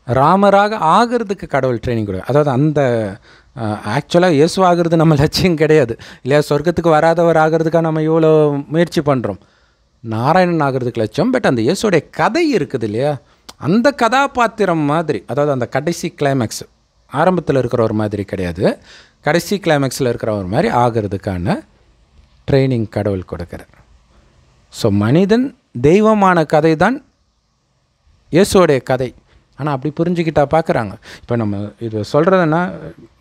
ராமராக ஆகிறதுக்கு கடவுள் ட்ரைனிங் கொடுக்குறார். அதாவது அந்த ஆக்சுவலாக இயேசுவாகிறது நம்ம லட்சியம் கிடையாது இல்லையா? சொர்க்கத்துக்கு வராதவர் ஆகிறதுக்காக நம்ம இவ்வளோ முயற்சி பண்ணுறோம். நாராயணன் ஆகிறதுக்கு லட்சியம். பட் அந்த இயேசுடைய கதை இருக்குது இல்லையா, அந்த கதாபாத்திரம் மாதிரி, அதாவது அந்த கடைசி கிளைமேக்ஸ் ஆரம்பத்தில் இருக்கிற ஒரு மாதிரி கிடையாது, கடைசி கிளைமேக்ஸில் இருக்கிற ஒரு மாதிரி ஆகிறதுக்கான ட்ரைனிங் கடவுள் கொடுக்குறார். ஸோ மனிதன் தெய்வமான கதை தான் இயேசுவோடைய கதை. ஆனால் அப்படி புரிஞ்சுக்கிட்டா பார்க்குறாங்க. இப்போ நம்ம இது சொல்கிறதுன்னா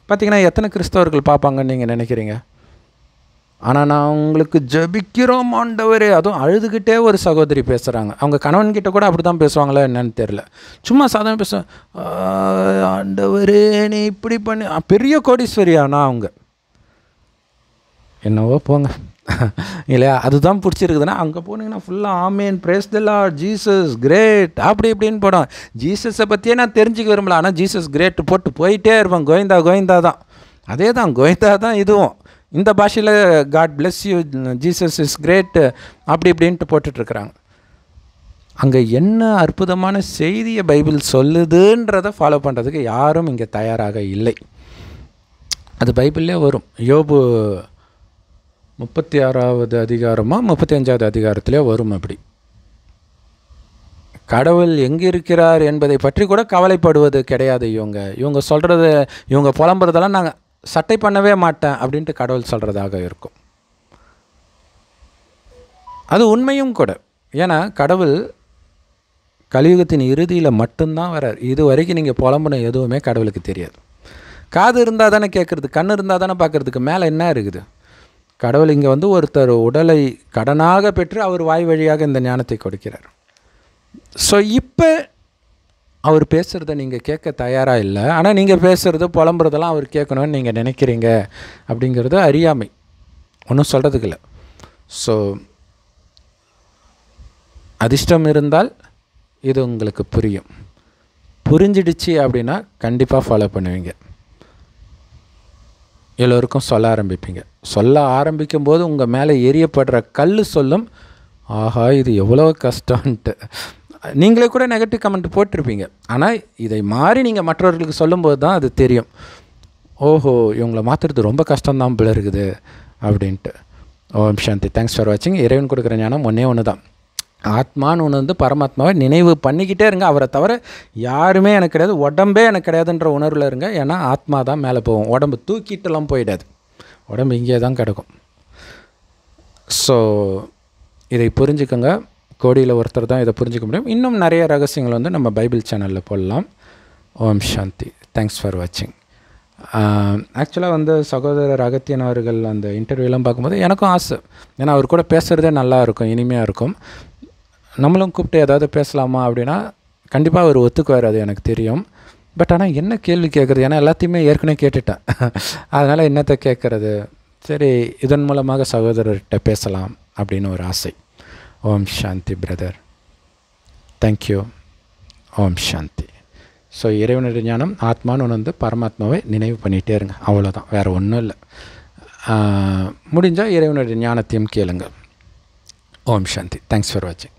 பார்த்திங்கன்னா எத்தனை கிறிஸ்தவர்கள் பார்ப்பாங்கன்னு நீங்கள் நினைக்கிறீங்க? ஆனால் நான் உங்களுக்கு ஜெபிக்கிறோம் ஆண்டவரே, அதுவும் அழுதுகிட்டே ஒரு சகோதரி பேசுகிறாங்க. அவங்க கணவன்கிட்ட கூட அப்படி தான் பேசுவாங்களா என்னன்னு தெரில, சும்மா சாதாரண பேசுவேன், ஆண்டவரே நீ இப்படி பண்ணி, பெரிய கோடீஸ்வரி. ஆனால் அவங்க என்னவோ போங்க இல்லையா, அதுதான் பிடிச்சிருக்குதுன்னா அங்கே போனீங்கன்னா ஃபுல்லாக amen, praise the Lord, Jesus great அப்படி இப்படின்னு போடும். ஜீசஸை பற்றியே நான் தெரிஞ்சுக்க விரும்பல, ஆனால் ஜீசஸ் கிரேட் போட்டு போயிட்டே இருப்பேன். கோவிந்தா கோவிந்தா தான், அதே தான் கோவிந்தா தான் இதுவும். இந்த பாஷையில் God bless you, Jesus is great அப்படி இப்படின்ட்டு போட்டுட்ருக்குறாங்க. அங்கே என்ன அற்புதமான செய்தியை பைபிள் சொல்லுதுன்றதை ஃபாலோ பண்ணுறதுக்கு யாரும் இங்கே தயாராக இல்லை. அது பைபிள்லே வரும். யோபு 36வது அதிகாரமோ 35வது அதிகாரத்திலே வரும். அப்படி கடவுள் எங்கே இருக்கிறார் என்பதை பற்றி கூட கவலைப்படுவது கிடையாது. இவங்க சொல்கிறது, இவங்க புலம்புறதெல்லாம் நாங்கள் சட்டை பண்ணவே மாட்டேன் அப்படின்ட்டு கடவுள் சொல்கிறதாக இருக்கும். அது உண்மையும் கூட. ஏன்னா கடவுள் கலியுகத்தின் இறுதியில் மட்டும்தான் வரார். இது வரைக்கும் நீங்கள் புலம்புன எதுவுமே கடவுளுக்கு தெரியாது. காது இருந்தால் தானே கேட்குறது, கண் இருந்தால் தானே பார்க்குறதுக்கு, மேலே என்ன இருக்குது? கடவுள் இங்கே வந்து ஒருத்தர் உடலை கடனாக பெற்று அவர் வாய் வழியாக இந்த ஞானத்தை கொடுக்கிறார். ஸோ இப்போ அவர் பேசுகிறத நீங்கள் கேட்க தயாராக இல்லை, ஆனால் நீங்கள் பேசுகிறது புலம்புறதெல்லாம் அவர் கேட்கணும்னு நீங்கள் நினைக்கிறீங்க. அப்படிங்கிறது அறியாமை, ஒன்றும் சொல்கிறதுக்கு இல்லை. ஸோ அதிர்ஷ்டம் இருந்தால் இது உங்களுக்கு புரியும். புரிஞ்சிடுச்சு அப்படின்னா கண்டிப்பாக ஃபாலோ பண்ணுவீங்க. எல்லோருக்கும் சொல்ல ஆரம்பிப்பீங்க. சொல்ல ஆரம்பிக்கும் போது உங்கள் மேலே எரியப்படுற கல் சொல்லும், ஆஹா இது எவ்வளோ கஷ்டம்ன்ட்டு. நீங்களே கூட நெகட்டிவ் கமெண்ட் போட்டிருப்பீங்க. ஆனால் இதை மாறி நீங்கள் மற்றவர்களுக்கு சொல்லும்போது தான் அது தெரியும், ஓஹோ இவங்களை மாற்றுறது ரொம்ப கஷ்டம்தான் போல இருக்குது அப்படின்ட்டு. ஓம் சாந்தி. தேங்க்ஸ் ஃபார் வாட்சிங். இறைவன் கொடுக்குற ஞானம் ஒன்றே ஒன்று தான். ஆத்மான்னு ஒன்று வந்து பரமாத்மாவை நினைவு பண்ணிக்கிட்டே இருங்க. அவரை தவிர யாருமே எனக்கு கிடையாது, உடம்பே எனக்கு கிடையாதுன்ற உணர்வில் இருங்க. ஏன்னா ஆத்மா தான் மேலே போகும், உடம்பு தூக்கிட்டுலாம் போயிடாது, உடம்பு இங்கே தான் கிடக்கும். ஸோ இதை புரிஞ்சுக்கோங்க. கோடியில் ஒருத்தர் தான் இதை புரிஞ்சிக்க முடியும். இன்னும் நிறைய ரகசியங்கள் வந்து நம்ம பைபிள் சேனலில் போடலாம். ஓம் சாந்தி. தேங்க்ஸ் ஃபார் வாட்சிங். ஆக்சுவலாக வந்து சகோதரர் அகத்தியன் அவர்கள் அந்த இன்டர்வியூலாம் பார்க்கும்போது எனக்கும் ஆசை. ஏன்னா அவர் கூட பேசுகிறதே நல்லா இருக்கும், இனிமையாக இருக்கும். நம்மளும் கூப்பிட்டு ஏதாவது பேசலாமா அப்படின்னா கண்டிப்பாக அவர் ஒத்துக்குவார், அது எனக்கு தெரியும். பட் ஆனால் என்ன கேள்வி கேட்குறது, ஏன்னா எல்லாத்தையுமே ஏற்கனவே கேட்டுட்டேன். அதனால் என்னத்தை கேட்குறது, சரி இதன் மூலமாக சகோதரர்கிட்ட பேசலாம் அப்படின்னு ஒரு ஆசை. ஓம் சாந்தி பிரதர். தேங்க்யூ. ஓம் சாந்தி. ஸோ இறைவனுடைய ஞானம் ஆத்மான்னு ஒன்று வந்து பரமாத்மாவை நினைவு பண்ணிகிட்டே இருங்க, அவ்வளோதான், வேறு ஒன்றும் இல்லை. முடிஞ்சால் இறைவனுடைய ஞானத்தையும் கேளுங்க. ஓம் சாந்தி. தேங்க்ஸ் ஃபார் வாட்சிங்.